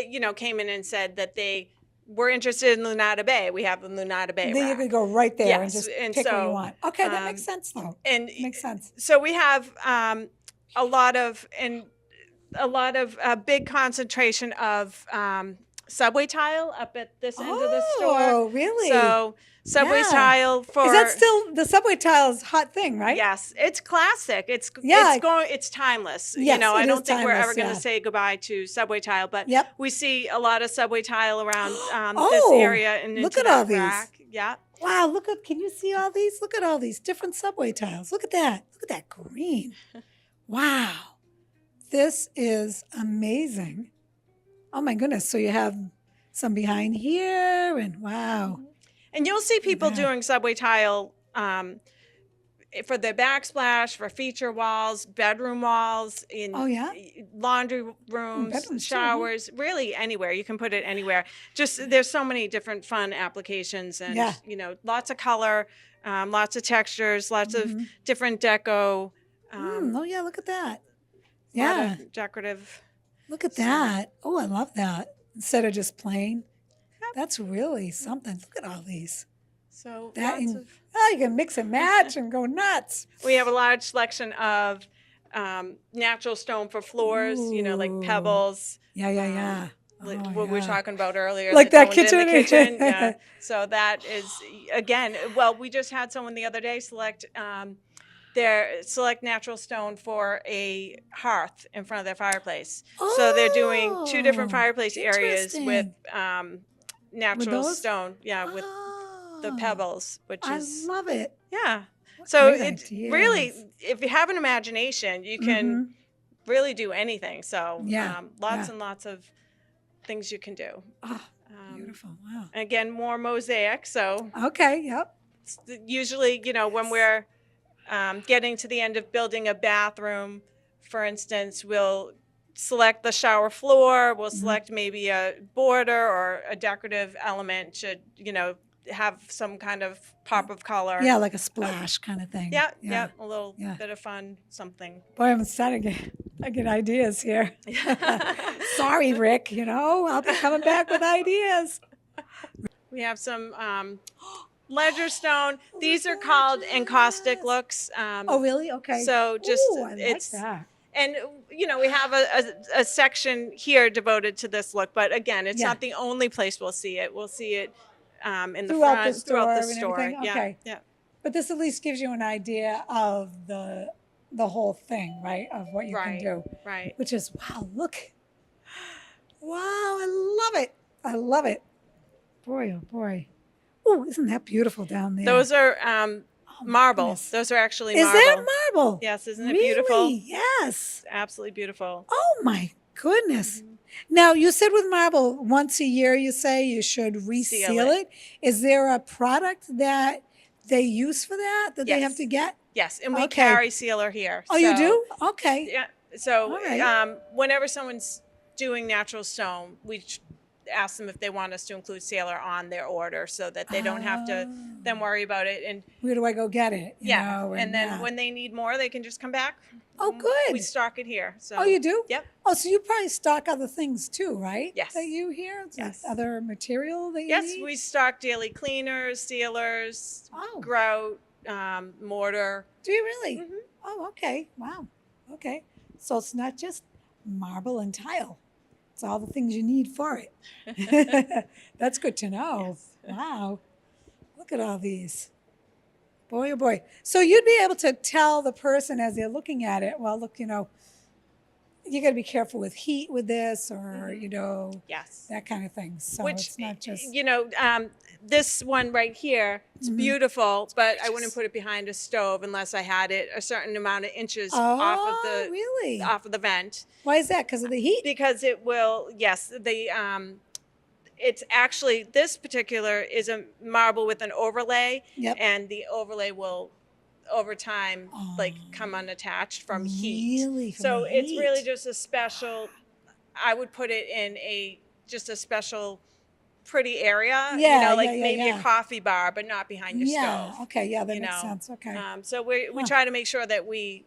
Speaker 4: you know, came in and said that they were interested in Lunata Bay, we have the Lunata Bay
Speaker 2: Then you
Speaker 4: rack.
Speaker 2: can go right there and
Speaker 4: Yes,
Speaker 2: just
Speaker 4: and
Speaker 2: pick what you
Speaker 4: so,
Speaker 2: want. Okay, that makes sense though.
Speaker 4: And
Speaker 2: Makes sense.
Speaker 4: so we have a lot of big concentration of subway tile up at this end of the store.
Speaker 2: Oh, really?
Speaker 4: So subway
Speaker 2: Yeah.
Speaker 4: tile for
Speaker 2: Is that still the subway tile's hot thing, right?
Speaker 4: Yes, it's classic.
Speaker 2: Yeah.
Speaker 4: It's timeless.
Speaker 2: Yes,
Speaker 4: you know,
Speaker 2: it
Speaker 4: I
Speaker 2: is
Speaker 4: don't think we're
Speaker 2: timeless,
Speaker 4: ever going to
Speaker 2: yeah.
Speaker 4: say goodbye to subway tile, but
Speaker 2: Yep.
Speaker 4: we see a lot of subway tile around
Speaker 2: Oh,
Speaker 4: this area and
Speaker 2: look
Speaker 4: into
Speaker 2: at
Speaker 4: that
Speaker 2: all these.
Speaker 4: rack. Yeah.
Speaker 2: Wow, can you see all these? Look at all these different subway tiles. Look at that. Look at that green. Wow. This is amazing. Oh my goodness. So you have some behind here and wow.
Speaker 4: And you'll see people
Speaker 2: that.
Speaker 4: doing subway tile for their backsplash, for feature walls, bedroom walls, in
Speaker 2: Oh, yeah?
Speaker 4: laundry rooms,
Speaker 2: bedrooms too, huh?
Speaker 4: showers, really anywhere. You can put it anywhere. Just there's so many different fun applications and,
Speaker 2: Yeah.
Speaker 4: you know, lots of color, lots of textures, lots of
Speaker 2: Mm-hmm.
Speaker 4: different deco.
Speaker 2: Oh yeah, look at that. Yeah.
Speaker 4: Decorative.
Speaker 2: Look at that. Oh, I love that. Instead of just plain. That's really something. Look at all these.
Speaker 4: So
Speaker 2: That
Speaker 4: lots
Speaker 2: in,
Speaker 4: of.
Speaker 2: you can mix and match and go nuts.
Speaker 4: We have a large selection of natural stone for floors, like
Speaker 2: Ooh.
Speaker 4: pebbles.
Speaker 2: Yeah.
Speaker 4: What we were talking about earlier.
Speaker 2: Like that
Speaker 4: toned in the
Speaker 2: kitchen.
Speaker 4: kitchen. Yeah. So that is, again, well, we just had someone the other day select natural stone for a hearth in front of their fireplace. So they're doing 2 different fireplace areas with natural stone. Yeah, with the pebbles, which is.
Speaker 2: I love it.
Speaker 4: Yeah. So
Speaker 2: great
Speaker 4: it
Speaker 2: ideas.
Speaker 4: really, if you have an imagination, you can really do anything. So lots and lots of things you can do.
Speaker 2: Oh, beautiful. Wow.
Speaker 4: Again, more mosaic. So
Speaker 2: Okay. Yep.
Speaker 4: usually, when we're getting to the end of building a bathroom, for instance, we'll select the shower floor. We'll select maybe a border or a decorative element to, have some kind of pop of color.
Speaker 2: Yeah, like a splash kind of thing.
Speaker 4: Yeah. A little bit of fun, something.
Speaker 2: Boy, I'm starting to get ideas here. Sorry, Rick. I'll be coming back with ideas.
Speaker 4: We have some ledger stone. These are called encaustic looks.
Speaker 2: Oh, really? Okay.
Speaker 4: So just
Speaker 2: Ooh, I like that.
Speaker 4: And we have a section here devoted to this look, but again, it's not the only place we'll see it. We'll see it in the
Speaker 2: Throughout
Speaker 4: front,
Speaker 2: the store
Speaker 4: throughout the
Speaker 2: and
Speaker 4: store.
Speaker 2: everything? Okay.
Speaker 4: Yeah.
Speaker 2: But this at least gives you an idea of the whole thing, right? Of what you can do.
Speaker 4: Right.
Speaker 2: Which is, wow, look. Wow, I love it. I love it. Boy, oh boy. Oh, isn't that beautiful down there?
Speaker 4: Those are marble.
Speaker 2: goodness.
Speaker 4: Those are actually
Speaker 2: Is
Speaker 4: marble.
Speaker 2: that marble?
Speaker 4: Yes, isn't it
Speaker 2: Really?
Speaker 4: beautiful?
Speaker 2: Yes.
Speaker 4: It's absolutely beautiful.
Speaker 2: Oh my goodness. Now, you said with marble, once a year you say you should reseal it. Is there a product that they use for that they have to get?
Speaker 4: Yes, and we carry sealer here.
Speaker 2: Oh, you do? Okay.
Speaker 4: Yeah. So
Speaker 2: All right.
Speaker 4: whenever someone's doing natural stone, we ask them if they want us to include sealer on their order so that they don't have to then worry about it. And
Speaker 2: where do I go get it?
Speaker 4: And then when they need more, they can just come back.
Speaker 2: Oh, good.
Speaker 4: We stock it here. So.
Speaker 2: Oh, you do?
Speaker 4: Yep.
Speaker 2: Oh, so you probably stock other things too, right?
Speaker 4: Yes.
Speaker 2: That you hear?
Speaker 4: Yes.
Speaker 2: Other material that you
Speaker 4: Yes,
Speaker 2: need?
Speaker 4: we stock daily cleaners, sealers, grout, mortar.
Speaker 2: Do you really? Oh, okay. Wow. Okay. So it's not just marble and tile. It's all the things you need for it. That's good to know. Yes. Wow. Look at all these. Boy, oh boy. So you'd be able to tell the person as they're looking at it, well, look, you got to be careful with heat with this or,
Speaker 4: Yes.
Speaker 2: that kind of thing. So
Speaker 4: Which,
Speaker 2: it's not just.
Speaker 4: this one right here, it's beautiful, but I wouldn't put it behind a stove unless I had it a certain amount of inches off of the vent.
Speaker 2: Why is that? Because of the heat?
Speaker 4: Because it will, yes, it's actually, this particular is a marble with an overlay, and the overlay will, over time, come unattached from heat.
Speaker 2: Really?
Speaker 4: So it's really just a special, I would put it in just a special pretty area, maybe a coffee bar, but not behind your stove.
Speaker 2: Okay, that makes sense. Okay.
Speaker 4: So we try to make sure that we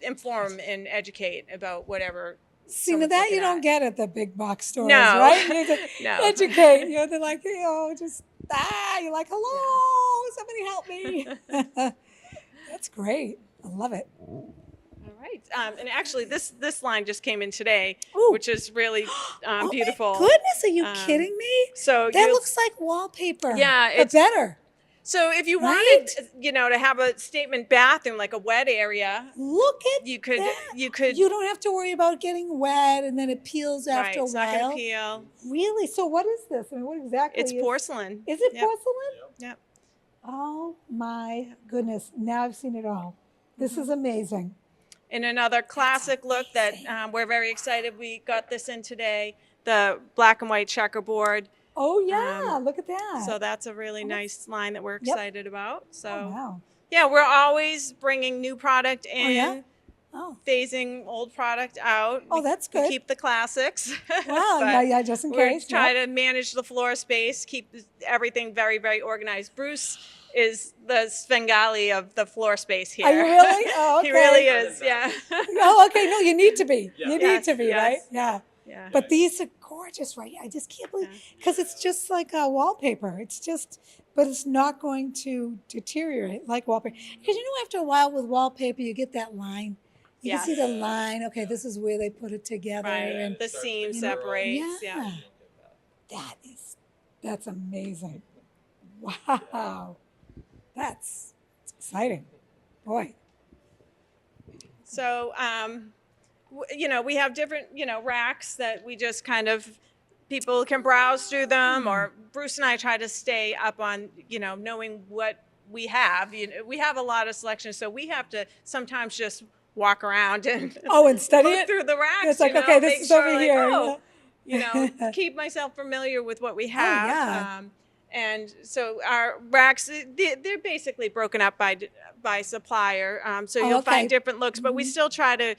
Speaker 4: inform and educate about whatever.
Speaker 2: See, now that you don't get at the big box stores,
Speaker 4: No.
Speaker 2: right? You have to
Speaker 4: No.
Speaker 2: educate. They're like, just, you're like, hello, somebody help me. That's great. I love it.
Speaker 4: All right. And actually, this line just came in today, which is really beautiful.
Speaker 2: Oh my goodness, are you kidding me?
Speaker 4: So
Speaker 2: that looks like wallpaper.
Speaker 4: Yeah,
Speaker 2: but better.
Speaker 4: So if you wanted, to have a statement bathroom, like a wet area,
Speaker 2: look at
Speaker 4: you could.
Speaker 2: You don't have to worry about getting wet and then it peels after a while.
Speaker 4: It's not going to peel.
Speaker 2: Really? So what is this? I mean, what exactly?
Speaker 4: It's porcelain.
Speaker 2: Is it porcelain?
Speaker 4: Yep.
Speaker 2: Oh my goodness! Now I've seen it all. This is amazing.
Speaker 4: In another classic look that we're very excited, we got this in today. The black and white checkerboard.
Speaker 2: Oh, yeah. Look at that.
Speaker 4: So that's a really nice line that we're excited about. So,
Speaker 2: wow.
Speaker 4: Yeah, we're always bringing new product in, phasing old product out.
Speaker 2: Oh, that's good.
Speaker 4: We keep the classics.
Speaker 2: Wow, just in case.
Speaker 4: We try to manage the floor space, keep everything very, very organized. Bruce is the Svengali of the floor space here.
Speaker 2: Are you really? Oh, okay.
Speaker 4: He really is, yeah.
Speaker 2: Oh, okay. No, you need to be.
Speaker 3: Yeah.
Speaker 2: You need
Speaker 4: Yes,
Speaker 2: to be,
Speaker 4: yes.
Speaker 2: right? Yeah.
Speaker 4: Yeah.
Speaker 2: But these are gorgeous, right? I just can't believe, because it's just like a wallpaper. It's just, but it's not going to deteriorate like wallpaper. Because after a while with wallpaper, you get that line. You can see the line. Okay, this is where they put it together.
Speaker 4: Right.
Speaker 2: And
Speaker 4: The seam separates. Yeah.
Speaker 2: That's amazing. Wow. That's exciting. Boy.
Speaker 4: So, we have different, racks that we just kind of, people can browse through them, or Bruce and I try to stay up on, knowing what we have. We have a lot of selection, so we have to sometimes just walk around and
Speaker 2: and study
Speaker 4: look
Speaker 2: it
Speaker 4: through the racks.
Speaker 2: It's like, okay, this
Speaker 4: make
Speaker 2: is
Speaker 4: sure,
Speaker 2: over
Speaker 4: like,
Speaker 2: here.
Speaker 4: keep myself familiar with what we have.
Speaker 2: yeah.
Speaker 4: And so our racks, they're basically broken up by supplier. So you'll
Speaker 2: okay.
Speaker 4: find different looks, but we still try to,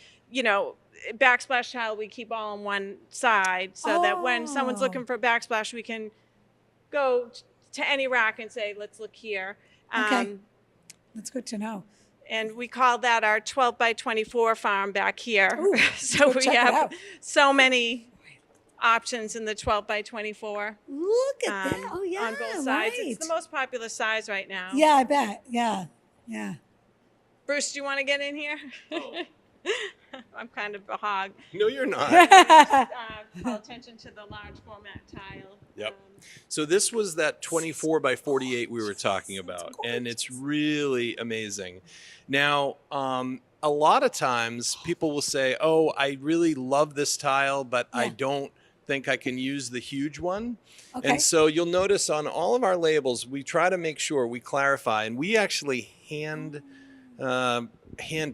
Speaker 4: backsplash tile, we keep all on one side so that when someone's looking for backsplash, we can go to any rack and say, let's look here.
Speaker 2: Okay. That's good to know.
Speaker 4: And we call that our 12 by 24 farm back here.
Speaker 2: Ooh,
Speaker 4: so
Speaker 2: go
Speaker 4: we
Speaker 2: check it
Speaker 4: have
Speaker 2: out.
Speaker 4: so many options in the 12 by 24.
Speaker 2: Look at that. Oh, yeah.
Speaker 4: On both sides.
Speaker 2: Right.
Speaker 4: It's the most popular size right now.
Speaker 2: Yeah, I bet. Yeah. Yeah.
Speaker 4: Bruce, do you want to get in here?
Speaker 3: Oh.
Speaker 4: I'm kind of a hog.
Speaker 3: No, you're not.
Speaker 4: Call attention to the large format tile.
Speaker 3: Yep. So this was that 24 by 48 we were talking about, and it's really amazing. Now, a lot of times people will say, oh, I really love this tile, but I don't think I can use the huge one.
Speaker 2: Okay.
Speaker 3: And so you'll notice on all of our labels, we try to make sure we clarify, and we actually hand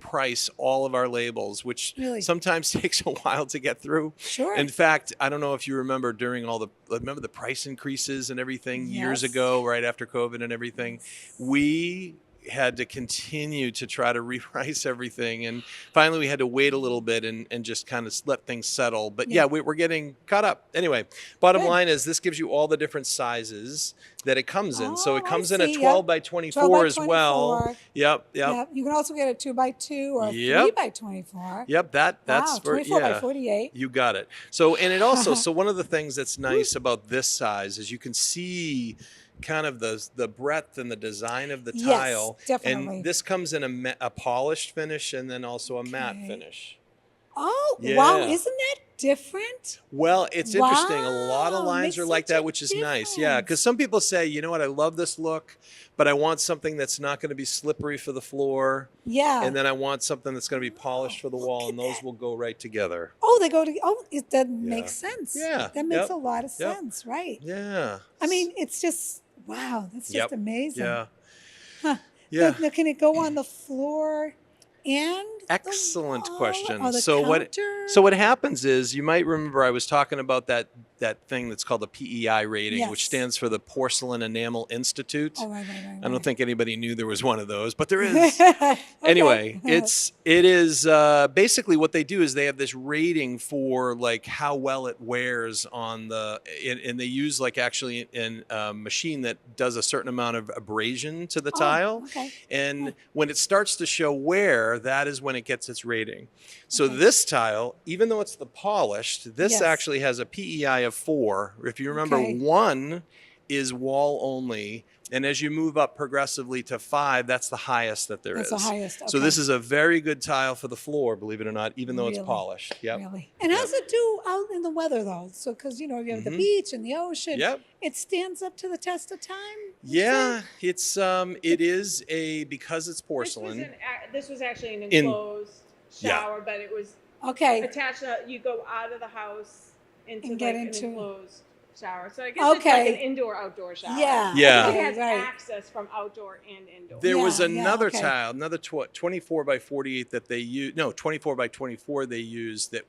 Speaker 3: price all of our labels, which
Speaker 2: Really?
Speaker 3: sometimes takes a while to get through.
Speaker 2: Sure.
Speaker 3: In fact, I don't know if you remember during remember the price increases and everything years
Speaker 2: Yes.
Speaker 3: ago, right after COVID and everything, we had to continue to try to reprice everything, and finally we had to wait a little bit and just kind of let things settle. But yeah, we're getting caught up. Anyway, bottom line is this gives you all the different sizes that it comes in. So it comes in a 12 by 24 as well. Yep.
Speaker 2: You can also get a 2 by 2 or a 3 by 24.
Speaker 3: Yep, that's for
Speaker 2: 24 by 48.
Speaker 3: You got it. So, and it also, so one of the things that's nice about this size is you can see kind of the breadth and the design of the tile.
Speaker 2: Yes, definitely.
Speaker 3: And this comes in a polished finish and then also a matte finish.
Speaker 2: Oh,
Speaker 3: Yeah.
Speaker 2: wow. Isn't that different?
Speaker 3: Well, it's interesting. A lot of
Speaker 2: Wow,
Speaker 3: lines
Speaker 2: makes
Speaker 3: are like
Speaker 2: such
Speaker 3: that,
Speaker 2: a
Speaker 3: which is nice.
Speaker 2: difference.
Speaker 3: Yeah, because some people say, you know what, I love this look, but I want something that's not going to be slippery for the floor.
Speaker 2: Yeah.
Speaker 3: And then I want something that's going to be polished for the wall, and those will go right together.
Speaker 2: Oh, they go to, that makes sense.
Speaker 3: Yeah.
Speaker 2: That makes
Speaker 3: Yep.
Speaker 2: a lot of
Speaker 3: Yep.
Speaker 2: sense, right?
Speaker 3: Yeah.
Speaker 2: I mean, it's just, wow, that's just amazing.
Speaker 3: Yeah.
Speaker 2: Huh.
Speaker 3: Yeah.
Speaker 2: Now, can it go on the floor and
Speaker 3: Excellent
Speaker 2: the wall?
Speaker 3: question.
Speaker 2: Or the
Speaker 3: So
Speaker 2: counter?
Speaker 3: what happens is, you might remember I was talking about that thing that's called the PEI rating, which
Speaker 2: Yes.
Speaker 3: stands for the Porcelain Enamel Institute.
Speaker 2: Oh, right.
Speaker 3: I don't think anybody knew there was one of those, but there is.
Speaker 2: Okay.
Speaker 3: Anyway, it is basically what they do is they have this rating for like how well it wears on and they use like actually a machine that does a certain amount of abrasion to the tile.
Speaker 2: Okay.
Speaker 3: And when it starts to show wear, that is when it gets its rating. So this tile, even though it's the polished, this
Speaker 2: Yes.
Speaker 3: actually has a PEI of 4. If you remember, 1 is wall only. And as you move up progressively to 5, that's the highest that there is.
Speaker 2: That's the highest. Okay.
Speaker 3: So this is a very good tile for the floor, believe it or not, even though it's
Speaker 2: Really?
Speaker 3: polished. Yep.
Speaker 2: Really. And how's it do out in the weather though? So, because you have the beach and the ocean,
Speaker 3: Yep.
Speaker 2: it stands up to the test of time.
Speaker 3: Yeah, it is because it's porcelain.
Speaker 4: This was actually an enclosed shower, but it was
Speaker 2: Okay.
Speaker 4: attached. You go out of the house into
Speaker 2: And get
Speaker 4: like
Speaker 2: into-
Speaker 4: an enclosed shower. So I guess it's like
Speaker 2: Okay.
Speaker 4: an indoor-outdoor shower.
Speaker 2: Yeah.
Speaker 3: Yeah.
Speaker 4: It has
Speaker 2: Right.
Speaker 4: access from outdoor and indoor.
Speaker 3: There was
Speaker 2: Yeah,
Speaker 3: another
Speaker 2: okay.
Speaker 3: tile, another 24 by 48 that they used. No, 24 by 24 they used that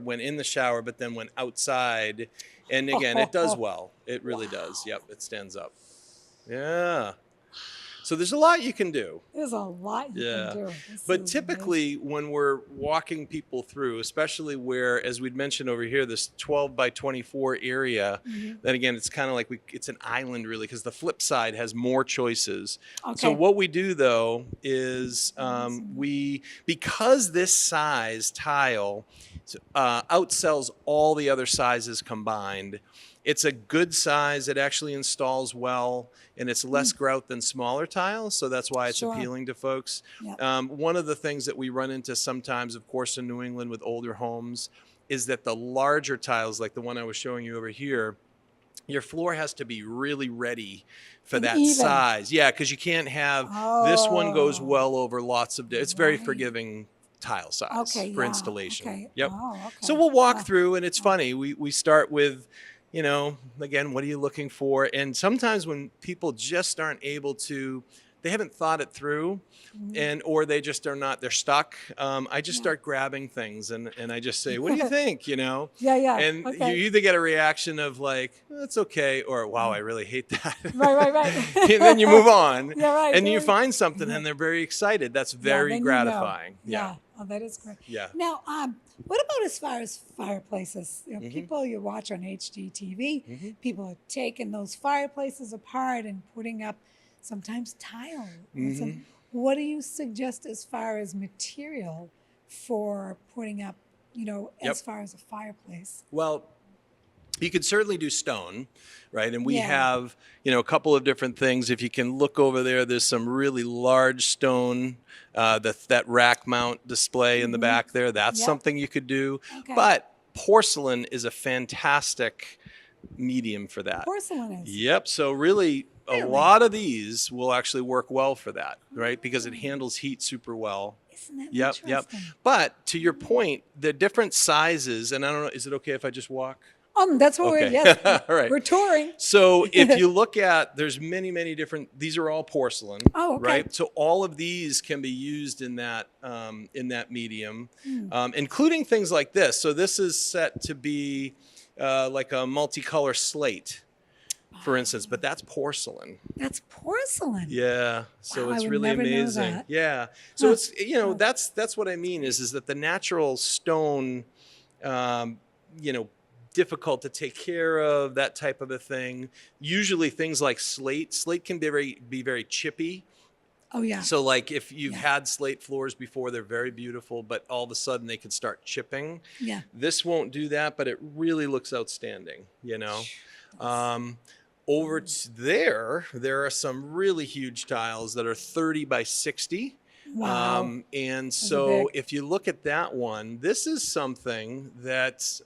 Speaker 3: went in the shower, but then went outside. And again, it does well. It really does. Yep, it stands up. Yeah. So there's a lot you can do.
Speaker 2: There's a lot you can do.
Speaker 3: But typically when we're walking people through, especially where, as we'd mentioned over here, this 12 by 24 area, then again, it's kind of like it's an island really, because the flip side has more choices.
Speaker 2: Okay.
Speaker 3: So what we do though is because this size tile outsells all the other sizes combined, it's a good size. It actually installs well, and it's less grout than smaller tiles, so that's why it's appealing to folks.
Speaker 2: Yep.
Speaker 3: One of the things that we run into sometimes, of course, in New England with older homes is that the larger tiles, like the one I was showing you over here, your floor has to be really ready for that size. Yeah, because you can't have, this one goes well over lots of, it's very forgiving tile size for installation.
Speaker 2: Okay.
Speaker 3: Yep.
Speaker 2: Oh, okay.
Speaker 3: So we'll walk through, and it's funny. We start with, you know, again, what are you looking for? And sometimes when people just aren't able to, they haven't thought it through, or they just are not, they're stuck. I just start grabbing things and I just say, what do you think? You know?
Speaker 2: Yeah.
Speaker 3: And you either get a reaction of like, it's okay, or wow, I really hate that.
Speaker 2: Right.
Speaker 3: And then you move on.
Speaker 2: And
Speaker 3: you find something and they're very excited. That's very gratifying.
Speaker 2: Yeah. Oh, that is great.
Speaker 3: Yeah.
Speaker 2: Now, what about as far as fireplaces? You know, people you watch on HGTV, people are taking those fireplaces apart and putting up sometimes tile. What do you suggest as far as material for putting up, you know, as far as a fireplace?
Speaker 3: Well, you could certainly do stone, right? And we have, you know, a couple of different things. If you can look over there, there's some really large stone, that rack mount display in the back there. That's something you could do. Okay. But porcelain is a fantastic medium for that.
Speaker 2: Porcelain is?
Speaker 3: Yep. So really, a lot of these will actually work well for that, right? Because it handles heat super well.
Speaker 2: Isn't that
Speaker 3: interesting? Yep. But to your point, the different sizes, and I don't know, is it okay if I just walk?
Speaker 2: That's what we're, yes,
Speaker 3: all right.
Speaker 2: We're touring.
Speaker 3: So if you look at, there's many different, these are all porcelain, right? So all of these can be used in that medium, including things like this. So this is set to be like a multicolor slate, for instance, but that's porcelain.
Speaker 2: That's porcelain.
Speaker 3: Yeah. So
Speaker 2: wow,
Speaker 3: it's really amazing. Yeah. So it's, you know, that's what I mean is that the natural stone, you know, difficult to take care of, that type of a thing. Usually things like slate can be very chippy.
Speaker 2: Oh yeah.
Speaker 3: So like if you've had slate floors before, they're very beautiful, but all of a sudden they can start chipping.
Speaker 2: Yeah.
Speaker 3: This won't do that, but it really looks outstanding, you know. Over there are some really huge tiles that are 30 by 60.
Speaker 2: Wow.
Speaker 3: And so if you look at that one, this is something that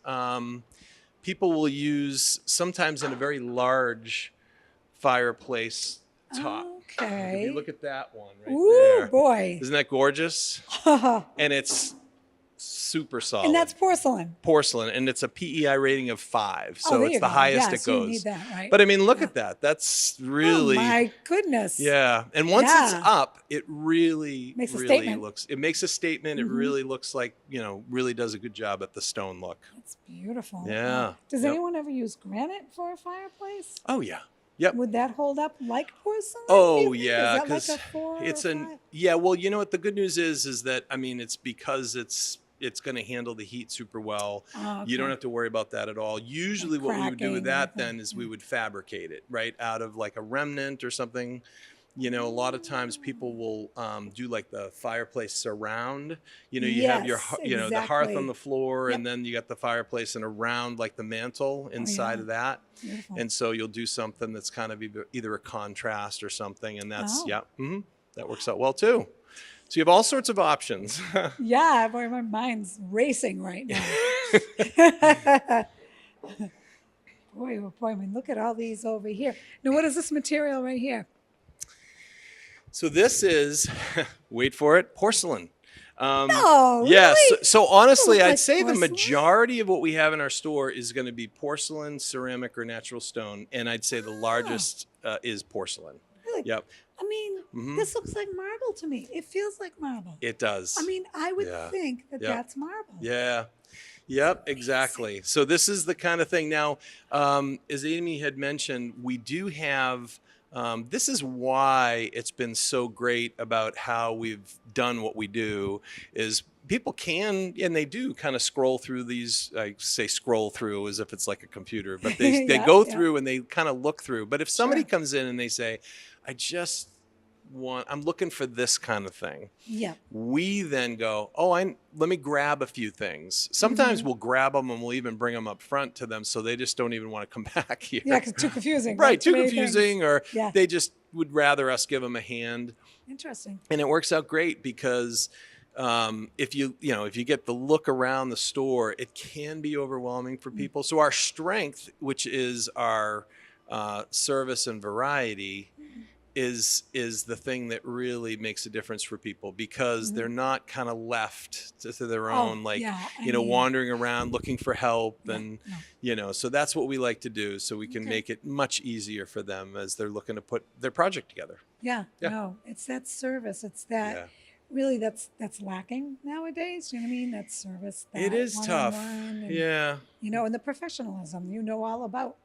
Speaker 3: people will use sometimes in a very large fireplace top.
Speaker 2: Okay.
Speaker 3: If you look at that one right there.
Speaker 2: Ooh, boy.
Speaker 3: Isn't that gorgeous? And it's super solid.
Speaker 2: And that's porcelain.
Speaker 3: Porcelain, and it's a PEI rating of 5, so it's the highest it
Speaker 2: so
Speaker 3: goes.
Speaker 2: You need that, right?
Speaker 3: But I mean, look at that. That's really.
Speaker 2: Oh my goodness.
Speaker 3: Yeah, and once it's up, it really
Speaker 2: makes a
Speaker 3: really
Speaker 2: statement.
Speaker 3: looks. It makes a statement. It really looks like, you know, really does a good job at the stone look.
Speaker 2: That's beautiful.
Speaker 3: Yeah.
Speaker 2: Does anyone ever use granite for a fireplace?
Speaker 3: Oh yeah. Yep.
Speaker 2: Would that hold up like porcelain?
Speaker 3: Oh yeah,
Speaker 2: because like it's
Speaker 3: well, you know what the good news is that I mean it's because it's going to handle the heat super well.
Speaker 2: Oh, okay.
Speaker 3: You don't have to worry about that at all. Usually what we would do with that then is we would fabricate it, right, out of like a remnant or something. You know, a lot of times people will do like the fireplace surround. You know, you have your, you know, the hearth on the floor, and then you got the fireplace and around like the mantle inside of that.
Speaker 2: Beautiful.
Speaker 3: And so you'll do something that's kind of either a contrast or something, and that's that works out well too. So you have all sorts of options.
Speaker 2: Yeah, boy, my mind's racing right now. boy, oh boy, I mean, look at all these over here. Now, what is this material right here?
Speaker 3: So this is, wait for it, porcelain.
Speaker 2: No,
Speaker 3: yes.
Speaker 2: really?
Speaker 3: So honestly, I'd
Speaker 2: like
Speaker 3: say
Speaker 2: porcelain?
Speaker 3: the majority of what we have in our store is going to be porcelain, ceramic, or natural stone. And I'd say the largest is porcelain.
Speaker 2: Really?
Speaker 3: Yep.
Speaker 2: I mean, this looks like marble to me. It feels like marble.
Speaker 3: It does.
Speaker 2: I mean, I would think that that's marble.
Speaker 3: Yeah. Yep, exactly. So this is the kind of thing. Now, as Amy had mentioned, we do have This is why it's been so great about how we've done what we do is people can, and they do kind of scroll through these, I say scroll through as if it's like a computer, but they
Speaker 2: Yeah,
Speaker 3: go
Speaker 2: yeah.
Speaker 3: through and they kind of look through. But if somebody
Speaker 2: Sure.
Speaker 3: comes in and they say, I'm looking for this kind of thing.
Speaker 2: Yeah.
Speaker 3: We then go, let me grab a few things. Sometimes we'll grab them and we'll even bring them up front to them so they just don't even want to come back here.
Speaker 2: Yeah, because too confusing.
Speaker 3: Right, too
Speaker 2: many
Speaker 3: confusing,
Speaker 2: things.
Speaker 3: or
Speaker 2: Yeah.
Speaker 3: they just would rather us give them a hand.
Speaker 2: Interesting.
Speaker 3: And it works out great because if you get the look around the store, it can be overwhelming for people. So our strength, which is our service and variety, is the thing that really makes a difference for people because they're not kind of left to their own, wandering around looking for help. So that's what we like to do. So we can make it much easier for them as they're looking to put their project together.
Speaker 2: Yeah. No, it's that service. It's that really that's lacking nowadays. You know what I mean? That service. That
Speaker 3: It is tough.
Speaker 2: and,
Speaker 3: Yeah.
Speaker 2: And the professionalism, all about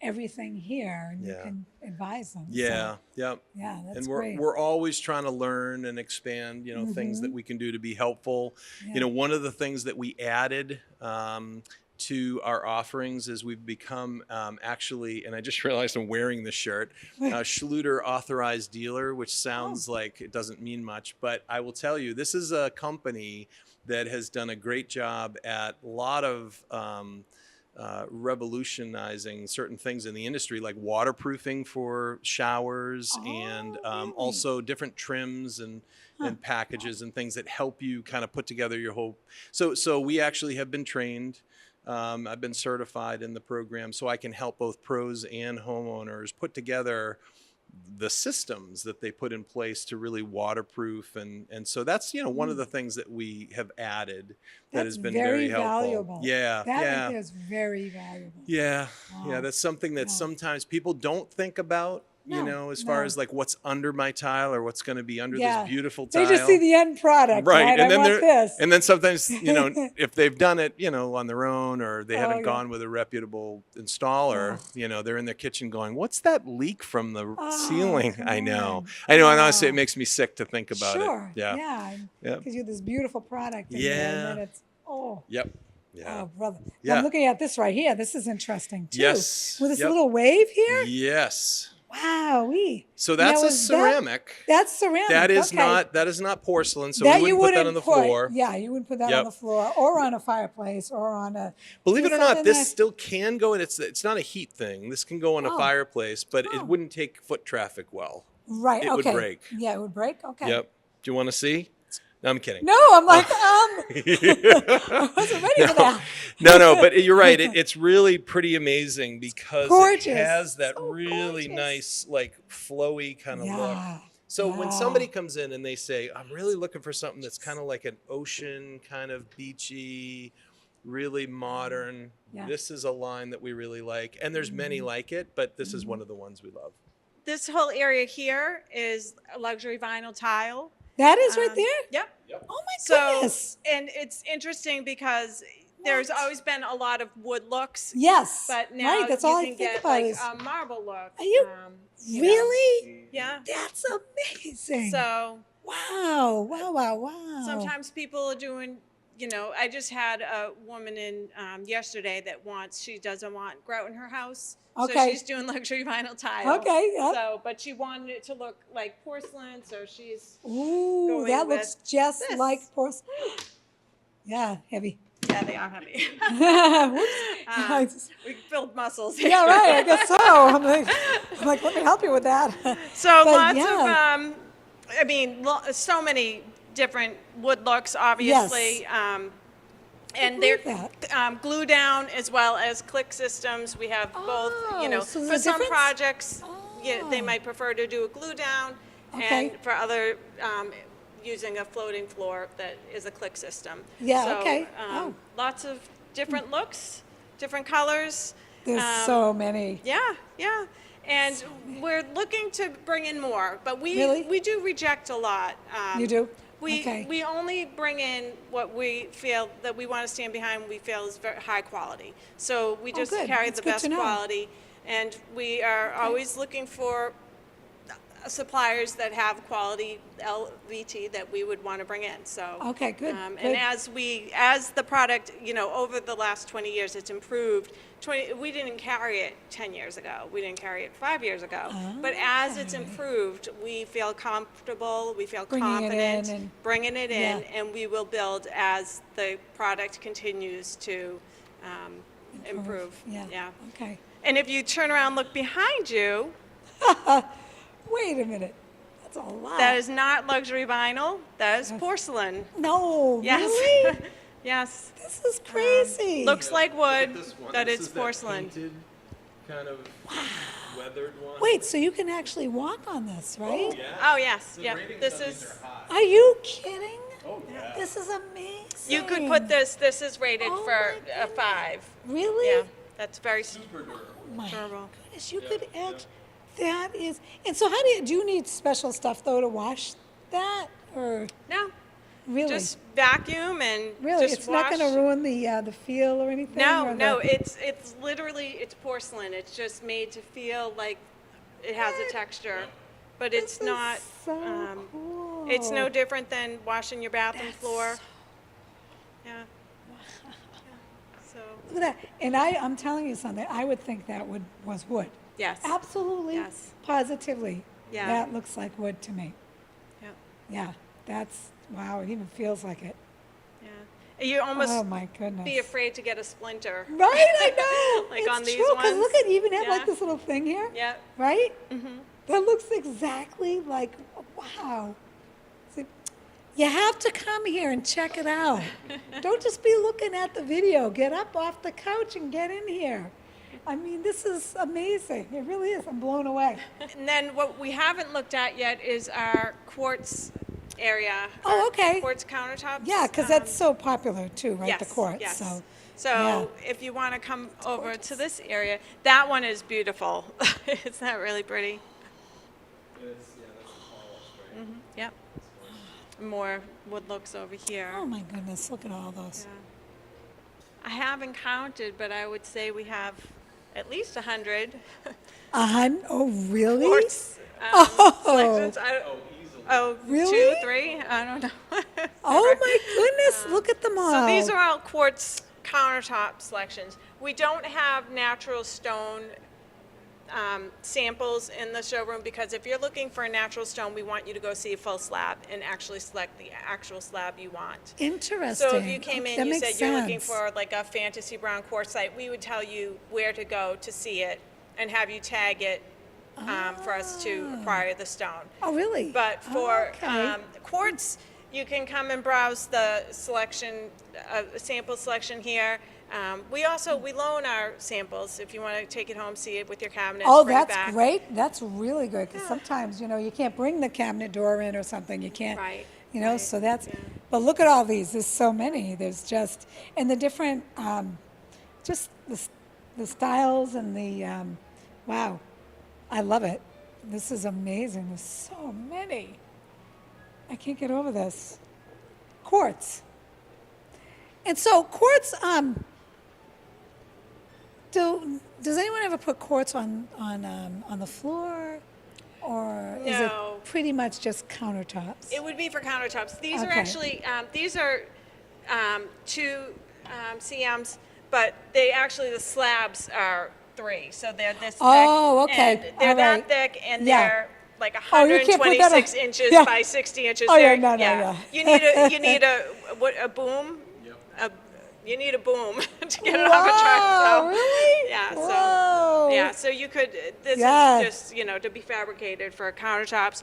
Speaker 2: everything here, and you can advise them.
Speaker 3: Yeah.
Speaker 2: So,
Speaker 3: Yep.
Speaker 2: yeah, that's
Speaker 3: And
Speaker 2: great.
Speaker 3: we're always trying to learn and expand, things that we can do to be helpful.
Speaker 2: Yeah.
Speaker 3: One of the things that we added to our offerings is we've become actually, and I just realized I'm wearing this shirt, Schluter Authorized Dealer, which sounds like it doesn't mean much, but I will tell you, this is a company that has done a great job at a lot of revolutionizing certain things in the industry, like waterproofing for showers and
Speaker 2: really?
Speaker 3: also different trims and packages and things that help you kind of put together your whole. So we actually have been trained. I've been certified in the program, so I can help both pros and homeowners put together the systems that they put in place to really waterproof. And so that's, one of the things that we have added that has been very helpful.
Speaker 2: Valuable.
Speaker 3: Yeah.
Speaker 2: That
Speaker 3: yeah.
Speaker 2: right there is very valuable.
Speaker 3: Yeah.
Speaker 2: Wow.
Speaker 3: Yeah. That's something that sometimes people don't think about, as far as like what's under my tile or what's going to be under this beautiful tile.
Speaker 2: They just see the end product. Right.
Speaker 3: And then
Speaker 2: this.
Speaker 3: And then sometimes, if they've done it, on their own or they haven't gone with a reputable installer, they're in their kitchen going, what's that leak from the ceiling? I know. And honestly, it makes me sick to think about it. Yeah.
Speaker 2: Yeah. Because you have this beautiful product. And then it's,
Speaker 3: Yep. Yeah.
Speaker 2: Oh, brother.
Speaker 3: Yeah.
Speaker 2: I'm looking at this right here. This is interesting, too.
Speaker 3: Yes.
Speaker 2: With this little wave here?
Speaker 3: Yes.
Speaker 2: Wow.
Speaker 3: So that's a ceramic.
Speaker 2: That's ceramic.
Speaker 3: That is not porcelain, so we wouldn't put that on the floor.
Speaker 2: Yeah, you wouldn't put that on the floor or on a fireplace or on a...
Speaker 3: Believe it or not, this still can go in. It's not a heat thing. This can go in a fireplace, but it wouldn't take foot traffic well.
Speaker 2: Right,
Speaker 3: It would break.
Speaker 2: Yeah, it would break? Okay.
Speaker 3: Yep. Do you want to see? No, I'm kidding.
Speaker 2: No, I'm like, I wasn't ready for that.
Speaker 3: No, but you're right. It's really pretty amazing because
Speaker 2: gorgeous.
Speaker 3: It has that
Speaker 2: So
Speaker 3: really
Speaker 2: gorgeous.
Speaker 3: nice, like flowy kind of look. So when somebody comes in and they say, I'm really looking for something that's kind of like an ocean, kind of beachy, really modern, this is a line that we really like. And there's many like it, but this is one of the ones we love.
Speaker 4: This whole area here is a luxury vinyl tile.
Speaker 2: That is right there?
Speaker 4: Yep.
Speaker 2: Oh, my goodness.
Speaker 4: And it's interesting because there's always been a lot of wood looks.
Speaker 2: Yes.
Speaker 4: But now
Speaker 2: that's
Speaker 4: you
Speaker 2: all I
Speaker 4: can
Speaker 2: think
Speaker 4: get
Speaker 2: about
Speaker 4: like
Speaker 2: is,
Speaker 4: a marble look.
Speaker 2: Are you really?
Speaker 4: Yeah.
Speaker 2: That's amazing.
Speaker 4: So
Speaker 2: Wow.
Speaker 4: sometimes people are doing, I just had a woman in yesterday that she doesn't want grout in her house.
Speaker 2: Okay.
Speaker 4: So she's doing luxury vinyl tile.
Speaker 2: Okay, yeah.
Speaker 4: So, but she wanted it to look like porcelain, so she's
Speaker 2: Ooh, that looks just like porcelain. Yeah, heavy.
Speaker 4: Yeah, they are heavy. We build muscles.
Speaker 2: Yeah, right. I guess so. I'm like, let me help you with that.
Speaker 4: So lots of, so many different wood looks, obviously.
Speaker 2: Yes.
Speaker 4: And they're glue down as well as click systems. We have both,
Speaker 2: so
Speaker 4: for some projects, they might prefer to do a glue down, and for other, using a floating floor that is a click system.
Speaker 2: Yeah,
Speaker 4: so, lots of different looks, different colors.
Speaker 2: There's so many.
Speaker 4: Yeah. And we're looking to bring in more, but we do reject a lot.
Speaker 2: You do?
Speaker 4: We only bring in what we feel that we want to stand behind, we feel is very high quality. So we just carry the best quality, and we are always looking for suppliers that have quality LVT that we would want to bring in. So
Speaker 2: Okay, good.
Speaker 4: And
Speaker 2: good.
Speaker 4: as the product, over the last 20 years, it's improved. We didn't carry it 10 years ago. We didn't carry it 5 years ago. But as it's improved, we feel comfortable, we feel
Speaker 2: Bringing it
Speaker 4: confident
Speaker 2: in and-
Speaker 4: bringing it in,
Speaker 2: Yeah.
Speaker 4: and we will build as the product continues to improve.
Speaker 2: Yeah. Okay.
Speaker 4: And if you turn around and look behind you,
Speaker 2: Wait a minute. That's a lot.
Speaker 4: that is not luxury vinyl, that is porcelain.
Speaker 2: No,
Speaker 4: Yes.
Speaker 2: really?
Speaker 4: Yes.
Speaker 2: This is crazy.
Speaker 4: Looks like wood,
Speaker 3: This one.
Speaker 4: but
Speaker 3: This
Speaker 4: it's
Speaker 3: is that
Speaker 4: porcelain.
Speaker 3: painted kind of weathered one.
Speaker 2: Wait, so you can actually walk on this, right?
Speaker 4: Oh, yes,
Speaker 3: The
Speaker 4: yep.
Speaker 3: ratings
Speaker 4: This
Speaker 3: on these
Speaker 4: is,
Speaker 3: are high.
Speaker 2: Are you kidding?
Speaker 3: Oh, yeah.
Speaker 2: This is amazing.
Speaker 4: you could put this is rated
Speaker 2: Oh
Speaker 4: for
Speaker 2: my
Speaker 4: a 5.
Speaker 2: Really?
Speaker 4: Yeah, that's very
Speaker 3: Super durable.
Speaker 2: My
Speaker 4: durable.
Speaker 2: goodness, you could act. That is. And so, how do you need special stuff though to wash that, or
Speaker 4: No,
Speaker 2: really?
Speaker 4: just vacuum and
Speaker 2: really,
Speaker 4: just
Speaker 2: it's
Speaker 4: wash.
Speaker 2: not going to ruin the feel or anything.
Speaker 4: No,
Speaker 2: or
Speaker 4: no,
Speaker 2: the-
Speaker 4: it's literally, it's porcelain. It's just made to feel like it has a texture, but
Speaker 2: This
Speaker 4: it's
Speaker 2: is
Speaker 4: not,
Speaker 2: So cool.
Speaker 4: it's no different than washing your bathroom floor. Yeah. Yeah. So,
Speaker 2: Look at that. And I'm telling you something. I would think that was wood.
Speaker 4: yes.
Speaker 2: Absolutely.
Speaker 4: Yes.
Speaker 2: Positively.
Speaker 4: Yeah.
Speaker 2: That looks like wood to me.
Speaker 4: Yep.
Speaker 2: Yeah. That's wow. It even feels like it.
Speaker 4: Yeah. You almost
Speaker 2: Oh my goodness.
Speaker 4: be afraid to get a splinter.
Speaker 2: Right, I know.
Speaker 4: Like
Speaker 2: it's
Speaker 4: on these
Speaker 2: true, 'cause
Speaker 4: ones.
Speaker 2: look at you even have
Speaker 4: Yeah.
Speaker 2: like this little thing here.
Speaker 4: Yeah.
Speaker 2: Right?
Speaker 4: Mm-hmm.
Speaker 2: That looks exactly like wow. See, you have to come here and check it out. Don't just be looking at the video. Get up off the couch and get in here. I mean, this is amazing. It really is. I'm blown away.
Speaker 4: And then what we haven't looked at yet is our quartz area.
Speaker 2: Oh,
Speaker 4: our
Speaker 2: okay.
Speaker 4: Quartz countertops.
Speaker 2: Yeah, because that's so popular too, right?
Speaker 4: Yes,
Speaker 2: The quartz.
Speaker 4: yes.
Speaker 2: So
Speaker 4: So if you want to come over to this area, that one is beautiful. Isn't that really pretty?
Speaker 3: That's the polished, right?
Speaker 4: Yep. More wood looks over here.
Speaker 2: oh my goodness, look at all those.
Speaker 4: Yeah. I haven't counted, but I would say we have at least 100
Speaker 2: Oh really?
Speaker 4: quartz
Speaker 2: Oh.
Speaker 4: selections.
Speaker 3: Oh, easily.
Speaker 4: Oh,
Speaker 2: Really?
Speaker 4: 2, 3? I don't know.
Speaker 2: Oh my goodness, look at them all.
Speaker 4: So these are all quartz countertop selections. We don't have natural stone samples in the showroom because if you're looking for a natural stone, we want you to go see a full slab and actually select the actual slab you want.
Speaker 2: Interesting.
Speaker 4: So if you came
Speaker 2: Okay,
Speaker 4: in,
Speaker 2: that
Speaker 4: you
Speaker 2: makes
Speaker 4: said you're looking
Speaker 2: sense.
Speaker 4: for like a fantasy brown quartzite, we would tell you where to go to see it and have you tag it for us to acquire the stone.
Speaker 2: Oh really?
Speaker 4: But for
Speaker 2: okay.
Speaker 4: quartz, you can come and browse the selection, sample selection here. We loan our samples if you want to take it home, see it with your cabinets.
Speaker 2: Oh,
Speaker 4: bring it
Speaker 2: that's
Speaker 4: back.
Speaker 2: great. That's really good because sometimes you can't bring the cabinet door in or something. You can't.
Speaker 4: Right,
Speaker 2: So
Speaker 4: right,
Speaker 2: that's.
Speaker 4: yeah.
Speaker 2: But look at all these. There's so many. There's just and the different, just the styles and the, wow, I love it. This is amazing. There's so many. I can't get over this. Quartz. And so quartz. Does anyone ever put quartz on the floor, or is it
Speaker 4: No.
Speaker 2: pretty much just countertops?
Speaker 4: It would be for countertops. These are
Speaker 2: Okay.
Speaker 4: actually, these are 2 CMs, but the slabs are 3, so they're this thick.
Speaker 2: Oh, okay.
Speaker 4: And they're
Speaker 2: All
Speaker 4: that
Speaker 2: right.
Speaker 4: thick, and
Speaker 2: Yeah.
Speaker 4: they're like
Speaker 2: Oh, you can't put that
Speaker 4: 126
Speaker 2: on-
Speaker 4: inches
Speaker 2: yeah.
Speaker 4: by 60 inches.
Speaker 2: Oh, yeah,
Speaker 4: They're-
Speaker 2: no, yeah.
Speaker 4: You need a boom.
Speaker 3: Yep.
Speaker 4: You need a boom to get it off a truck.
Speaker 2: Wow,
Speaker 4: So,
Speaker 2: really?
Speaker 4: Yeah. So.
Speaker 2: Whoa.
Speaker 4: Yeah, so you could, this
Speaker 2: Yes.
Speaker 4: is just, to be fabricated for countertops.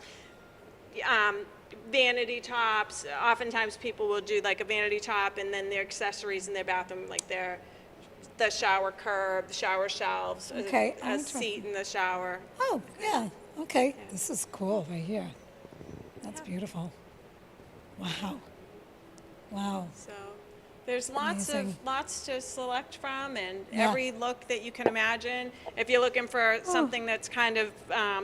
Speaker 4: Vanity tops, oftentimes people will do like a vanity top and then their accessories in their bathroom, like the shower curb, the shower shelves,
Speaker 2: Okay,
Speaker 4: a
Speaker 2: interesting.
Speaker 4: seat in the shower.
Speaker 2: Oh, yeah. Okay. This is cool right here. That's beautiful. Wow. Wow.
Speaker 4: So there's
Speaker 2: Amazing.
Speaker 4: lots to select from, and
Speaker 2: Yeah.
Speaker 4: every look that you can imagine. If you're looking for something that's kind of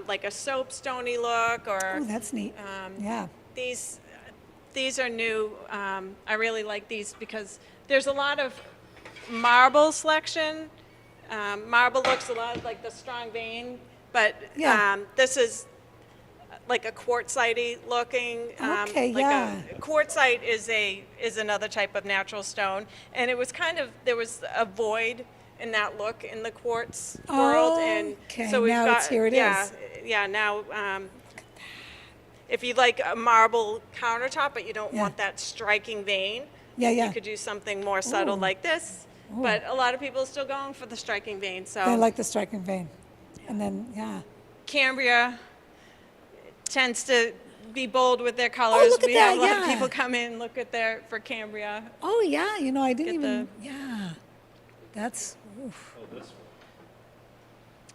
Speaker 4: like a soapstone-y look, or
Speaker 2: Oh, that's neat. Yeah.
Speaker 4: these are new. I really like these because there's a lot of marble selection. Marble looks a lot like the strong vein, but
Speaker 2: Yeah.
Speaker 4: this is like a quartzite looking.
Speaker 2: Okay,
Speaker 4: like
Speaker 2: yeah.
Speaker 4: Quartzite is another type of natural stone, and it was kind of, there was a void in that look in the quartz world, and
Speaker 2: Okay,
Speaker 4: so we've
Speaker 2: now
Speaker 4: got,
Speaker 2: it's here it
Speaker 4: yeah,
Speaker 2: is.
Speaker 4: yeah. Now, if you like a marble countertop, but you don't
Speaker 2: Yeah.
Speaker 4: want that striking vein,
Speaker 2: Yeah, yeah.
Speaker 4: you could do something more subtle
Speaker 2: Ooh.
Speaker 4: like this. But a lot of people are still going for the striking vein. So
Speaker 2: They like the striking vein. And then, yeah.
Speaker 4: Cambria tends to be bold with their colors.
Speaker 2: look at
Speaker 4: We have
Speaker 2: that,
Speaker 4: a lot
Speaker 2: yeah.
Speaker 4: of people come in, look at for Cambria.
Speaker 2: Oh, yeah, you know, I didn't
Speaker 4: Get
Speaker 2: even, yeah. That's, oof.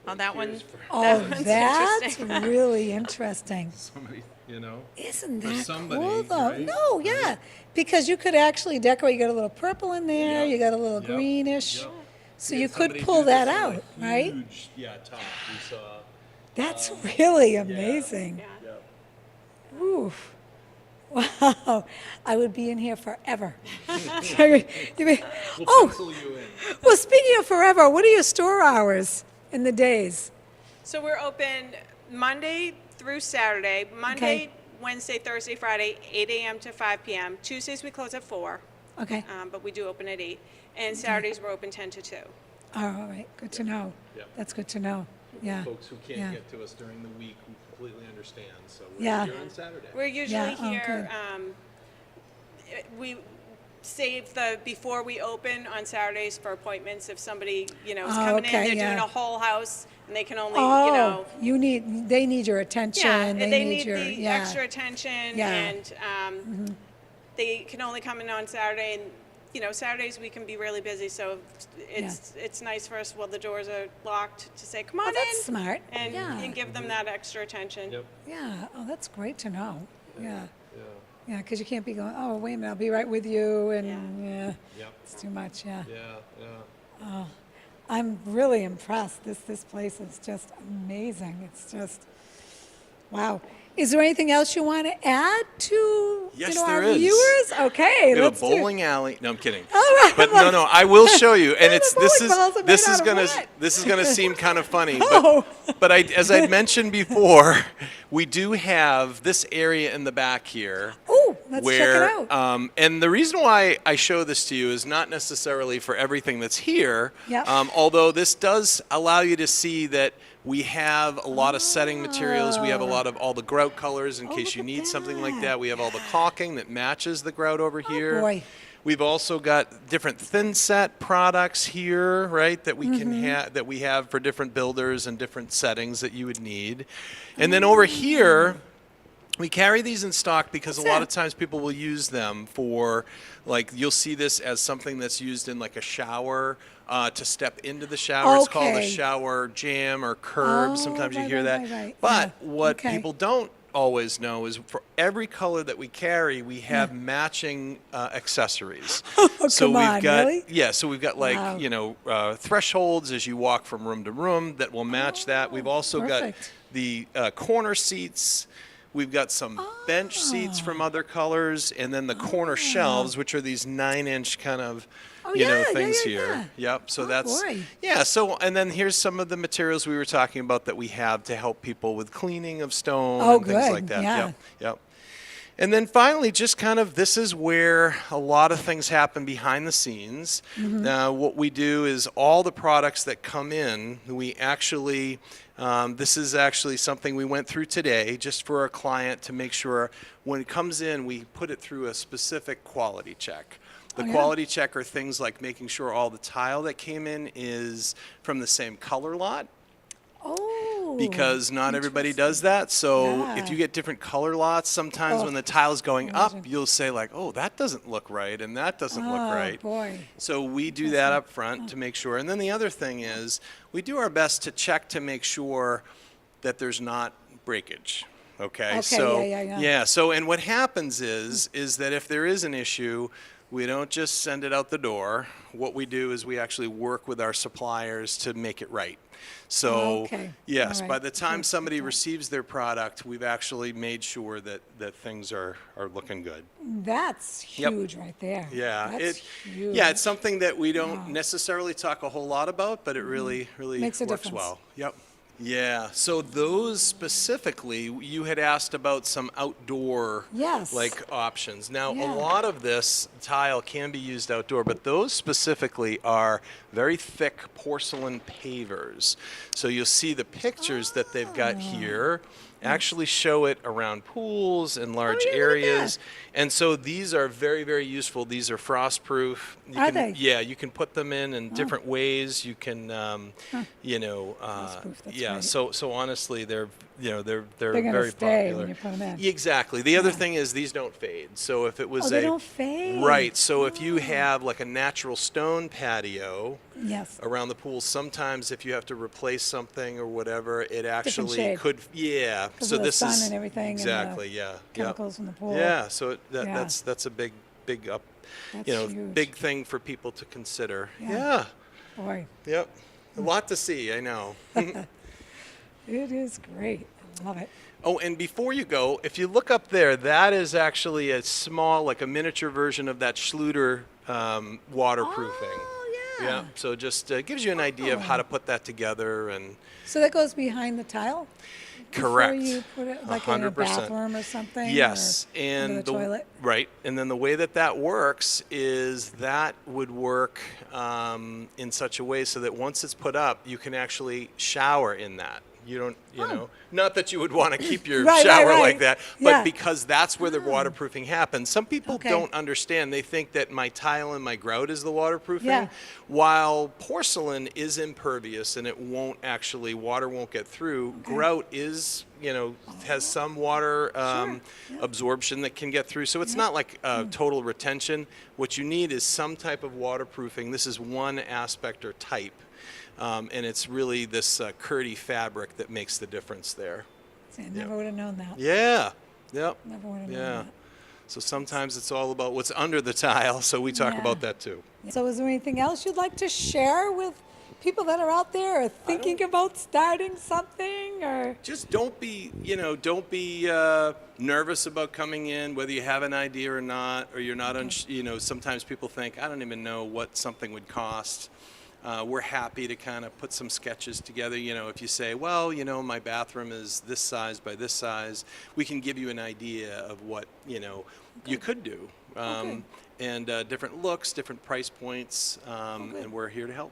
Speaker 4: Oh, that one.
Speaker 2: Oh,
Speaker 4: one's
Speaker 2: that's
Speaker 4: interesting.
Speaker 2: really interesting.
Speaker 3: Somebody, you know.
Speaker 2: Isn't
Speaker 3: For
Speaker 2: that
Speaker 3: somebody,
Speaker 2: cool, though?
Speaker 3: right?
Speaker 2: No, yeah, because you could actually decorate. You got a little purple in there.
Speaker 3: Yep.
Speaker 2: You got a little
Speaker 3: Yep.
Speaker 2: greenish.
Speaker 3: Yep.
Speaker 2: So
Speaker 3: We
Speaker 2: you
Speaker 3: had
Speaker 2: could
Speaker 3: somebody
Speaker 2: pull
Speaker 3: do this
Speaker 2: that
Speaker 3: on a
Speaker 2: out, right?
Speaker 3: Huge, top. We saw.
Speaker 2: That's really amazing.
Speaker 4: Yeah.
Speaker 3: Yep.
Speaker 2: Oof. Wow. I would be in here forever. You'd be-
Speaker 3: We'll
Speaker 2: oh,
Speaker 3: pencil you in.
Speaker 2: well, speaking of forever, what are your store hours in the days?
Speaker 4: So we're open Monday through Saturday. Monday,
Speaker 2: Okay.
Speaker 4: Wednesday, Thursday, Friday, 8 a.m. to 5 p.m. Tuesdays we close at 4,
Speaker 2: Okay.
Speaker 4: but we do open at 8. And Saturdays we're open 10 to 2.
Speaker 2: Oh, all right. Good to know.
Speaker 3: Yep.
Speaker 2: That's good to know. Yeah.
Speaker 3: Folks who can't
Speaker 2: Yeah.
Speaker 3: get to us during the week, we completely understand. So we're
Speaker 2: Yeah.
Speaker 3: here on Saturday.
Speaker 4: We're usually
Speaker 2: Yeah, oh,
Speaker 4: here. We save the before we open on Saturdays for appointments. If somebody, is
Speaker 2: Oh,
Speaker 4: coming
Speaker 2: okay,
Speaker 4: in, they're
Speaker 2: yeah.
Speaker 4: doing a whole house and they can only,
Speaker 2: Oh, they need your attention.
Speaker 4: yeah, they need
Speaker 2: your,
Speaker 4: the
Speaker 2: yeah.
Speaker 4: extra attention,
Speaker 2: Yeah.
Speaker 4: and they can only come in on Saturday. And Saturdays we can be really busy, so it's nice for us while the doors are locked to say, "Come on
Speaker 2: Oh, that's
Speaker 4: in,"
Speaker 2: smart.
Speaker 4: and,
Speaker 2: Yeah.
Speaker 4: and give them that extra attention.
Speaker 3: Yep.
Speaker 2: Yeah. Oh, that's great to know. Yeah.
Speaker 3: Yeah.
Speaker 2: Yeah, because you can't be going, oh, wait a minute, I'll be right with you. And yeah,
Speaker 3: Yep.
Speaker 2: it's too much. Yeah.
Speaker 3: Yeah. Yeah.
Speaker 2: I'm really impressed. This place is just amazing. It's just, wow. Is there anything else you want to add to
Speaker 3: Yes,
Speaker 2: our
Speaker 3: there is.
Speaker 2: viewers? Okay,
Speaker 3: We have
Speaker 2: let's
Speaker 3: a
Speaker 2: do it.
Speaker 3: bowling alley. No, I'm kidding.
Speaker 2: All right,
Speaker 3: But
Speaker 2: I'm
Speaker 3: no, I will show you. And
Speaker 2: the
Speaker 3: it's
Speaker 2: bowling balls are made out of what?
Speaker 3: this is gonna seem kind of funny.
Speaker 2: Oh.
Speaker 3: But as I mentioned before, we do have this area in the back here.
Speaker 2: Oh, let's
Speaker 3: where,
Speaker 2: check it out.
Speaker 3: And the reason why I show this to you is not necessarily for everything that's here.
Speaker 2: Yep.
Speaker 3: Although this does allow you to see that we have a lot of setting materials. We have a lot of all the grout colors in case
Speaker 2: look
Speaker 3: you
Speaker 2: at
Speaker 3: need something like
Speaker 2: that.
Speaker 3: that. We have all the caulking that matches the grout over here.
Speaker 2: boy.
Speaker 3: We've also got different thin set products here, right? That we can
Speaker 2: Mm-hmm.
Speaker 3: have that we have for different builders and different settings that you would need. And then over here, we carry these in stock because a lot of times people will use them for, like, you'll see this as something that's used in like a shower to step into the shower. It's called a
Speaker 2: Okay.
Speaker 3: shower jam or curb.
Speaker 2: Oh,
Speaker 3: Sometimes you
Speaker 2: right,
Speaker 3: hear
Speaker 2: right,
Speaker 3: that.
Speaker 2: right, right.
Speaker 3: But
Speaker 2: Yeah.
Speaker 3: what
Speaker 2: Okay.
Speaker 3: people don't always know is for every color that we carry, we have matching accessories.
Speaker 2: Oh,
Speaker 3: So
Speaker 2: come
Speaker 3: we've
Speaker 2: on,
Speaker 3: got
Speaker 2: really?
Speaker 3: so we've got like
Speaker 2: Wow.
Speaker 3: thresholds as you walk from room to room that will match that. We've also
Speaker 2: perfect.
Speaker 3: got the corner seats. We've got some bench seats from other colors, and then the corner shelves, which are these 9-inch kind of things here. Yep. So that's
Speaker 2: boy.
Speaker 3: So and then here's some of the materials we were talking about that we have to help people with cleaning of stone
Speaker 2: Oh,
Speaker 3: and things
Speaker 2: good.
Speaker 3: like that.
Speaker 2: Yeah.
Speaker 3: Yep. And then finally, just kind of this is where a lot of things happen behind the scenes. What we do is all the products that come in, we actually, this is actually something we went through today just for our client to make sure when it comes in, we put it through a specific quality check. The quality check are things like making sure all the tile that came in is from the same color lot.
Speaker 2: Oh.
Speaker 3: Because not everybody does that. So if
Speaker 2: Yeah.
Speaker 3: you get different color lots, sometimes when the tile's going up,
Speaker 2: imagine.
Speaker 3: you'll say like, oh, that doesn't look right and that doesn't look
Speaker 2: Oh,
Speaker 3: right.
Speaker 2: boy.
Speaker 3: So we do that up front to make sure. And then the other thing is we do our best to check to make sure that there's not breakage. Okay. So
Speaker 2: yeah.
Speaker 3: so and what happens is that if there is an issue, we don't just send it out the door. What we do is we actually work with our suppliers to make it right. So
Speaker 2: Okay.
Speaker 3: yes,
Speaker 2: All right.
Speaker 3: by the time
Speaker 2: Good.
Speaker 3: somebody receives their product, we've actually made sure that things are looking good.
Speaker 2: That's
Speaker 3: Yep.
Speaker 2: huge right there.
Speaker 3: Yeah,
Speaker 2: That's huge.
Speaker 3: it's something that we don't necessarily talk a whole lot about, but it really
Speaker 2: Makes a
Speaker 3: works
Speaker 2: difference.
Speaker 3: well. Yep. Yeah, so those specifically, you had asked about some outdoor
Speaker 2: Yes.
Speaker 3: like options. Now,
Speaker 2: Yeah.
Speaker 3: a lot of this tile can be used outdoor, but those specifically are very thick porcelain pavers. So you'll see the pictures that they've got here actually show it around pools and large
Speaker 2: yeah, look at
Speaker 3: areas.
Speaker 2: that.
Speaker 3: And so these are very, very useful. These are frost proof.
Speaker 2: Are they?
Speaker 3: Yeah, you can put them in different ways. You can, you know,
Speaker 2: Frostproof, that's
Speaker 3: yeah.
Speaker 2: great.
Speaker 3: So honestly, they're they're
Speaker 2: They're gonna
Speaker 3: very
Speaker 2: stay
Speaker 3: popular.
Speaker 2: when you put 'em in.
Speaker 3: Exactly. The other thing is these don't fade. So if it was
Speaker 2: They don't fade.
Speaker 3: right, so if you have like a natural stone patio
Speaker 2: Yes.
Speaker 3: around the pool, sometimes if you have to replace something or whatever, it actually
Speaker 2: shade.
Speaker 3: could. Yeah.
Speaker 2: 'Cause
Speaker 3: So
Speaker 2: of the
Speaker 3: this
Speaker 2: sun
Speaker 3: is
Speaker 2: and everything and the
Speaker 3: exactly. Yeah.
Speaker 2: Chemicals from the pool.
Speaker 3: Yeah. So
Speaker 2: Yeah.
Speaker 3: that's a big up.
Speaker 2: That's huge.
Speaker 3: Big thing for people to consider.
Speaker 2: Yeah.
Speaker 3: Yeah.
Speaker 2: Boy,
Speaker 3: Yep. A lot to see. I know.
Speaker 2: it is great. I love it.
Speaker 3: Oh, and before you go, if you look up there, that is actually a small, like a miniature version of that Schluter waterproofing.
Speaker 2: Oh, yeah.
Speaker 3: Yeah. So just gives you an idea of how to put that together and.
Speaker 2: So that goes behind the tile?
Speaker 3: Correct.
Speaker 2: Before you put it like in a
Speaker 3: 100%.
Speaker 2: bathroom or something?
Speaker 3: Yes,
Speaker 2: or
Speaker 3: and
Speaker 2: under the toilet?
Speaker 3: right, and then the way that works is that would work in such a way so that once it's put up, you can actually shower in that. You don't, you know, not that you would want to keep your
Speaker 2: Right,
Speaker 3: shower
Speaker 2: right.
Speaker 3: like that, but
Speaker 2: Yeah.
Speaker 3: because that's where the waterproofing happens. Some people
Speaker 2: Okay.
Speaker 3: don't understand. They think that my tile and my grout is the waterproofing,
Speaker 2: Yeah.
Speaker 3: while porcelain is impervious and it won't actually, water won't get through. Grout is, has some water absorption that can get through. So it's not like total retention. What you need is some type of waterproofing. This is one aspect or type. And it's really this curdy fabric that makes the difference there.
Speaker 2: See, I never would have known that.
Speaker 3: Yeah. Yep.
Speaker 2: Never would have
Speaker 3: Yeah.
Speaker 2: known
Speaker 3: So sometimes it's all about what's under the tile. So we talk
Speaker 2: Yeah.
Speaker 3: about that too.
Speaker 2: that. So is there anything else you'd like to share with people that are out there or thinking about starting something or?
Speaker 3: Just don't be nervous about coming in, whether you have an idea or not, or you're not. Sometimes people think, I don't even know what something would cost. We're happy to kind of put some sketches together. If you say, well, my bathroom is this size by this size, we can give you an idea of what, you could do. And different looks, different price points, and we're here to help.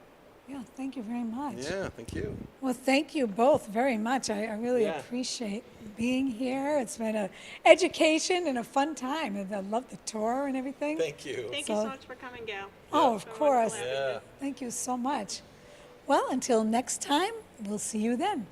Speaker 2: Yeah, thank you very much.
Speaker 3: Yeah, thank you.
Speaker 2: Well, thank you both very much. I really
Speaker 3: Yeah.
Speaker 2: appreciate being here. It's been an education and a fun time. And I love the tour and everything.
Speaker 3: Thank you.
Speaker 4: Thank you so much for coming, Gail.
Speaker 2: Oh, of
Speaker 4: It's been
Speaker 2: course.
Speaker 4: wonderful having you.
Speaker 3: Yeah.
Speaker 2: Thank you so much. Well, until next time, we'll see you then.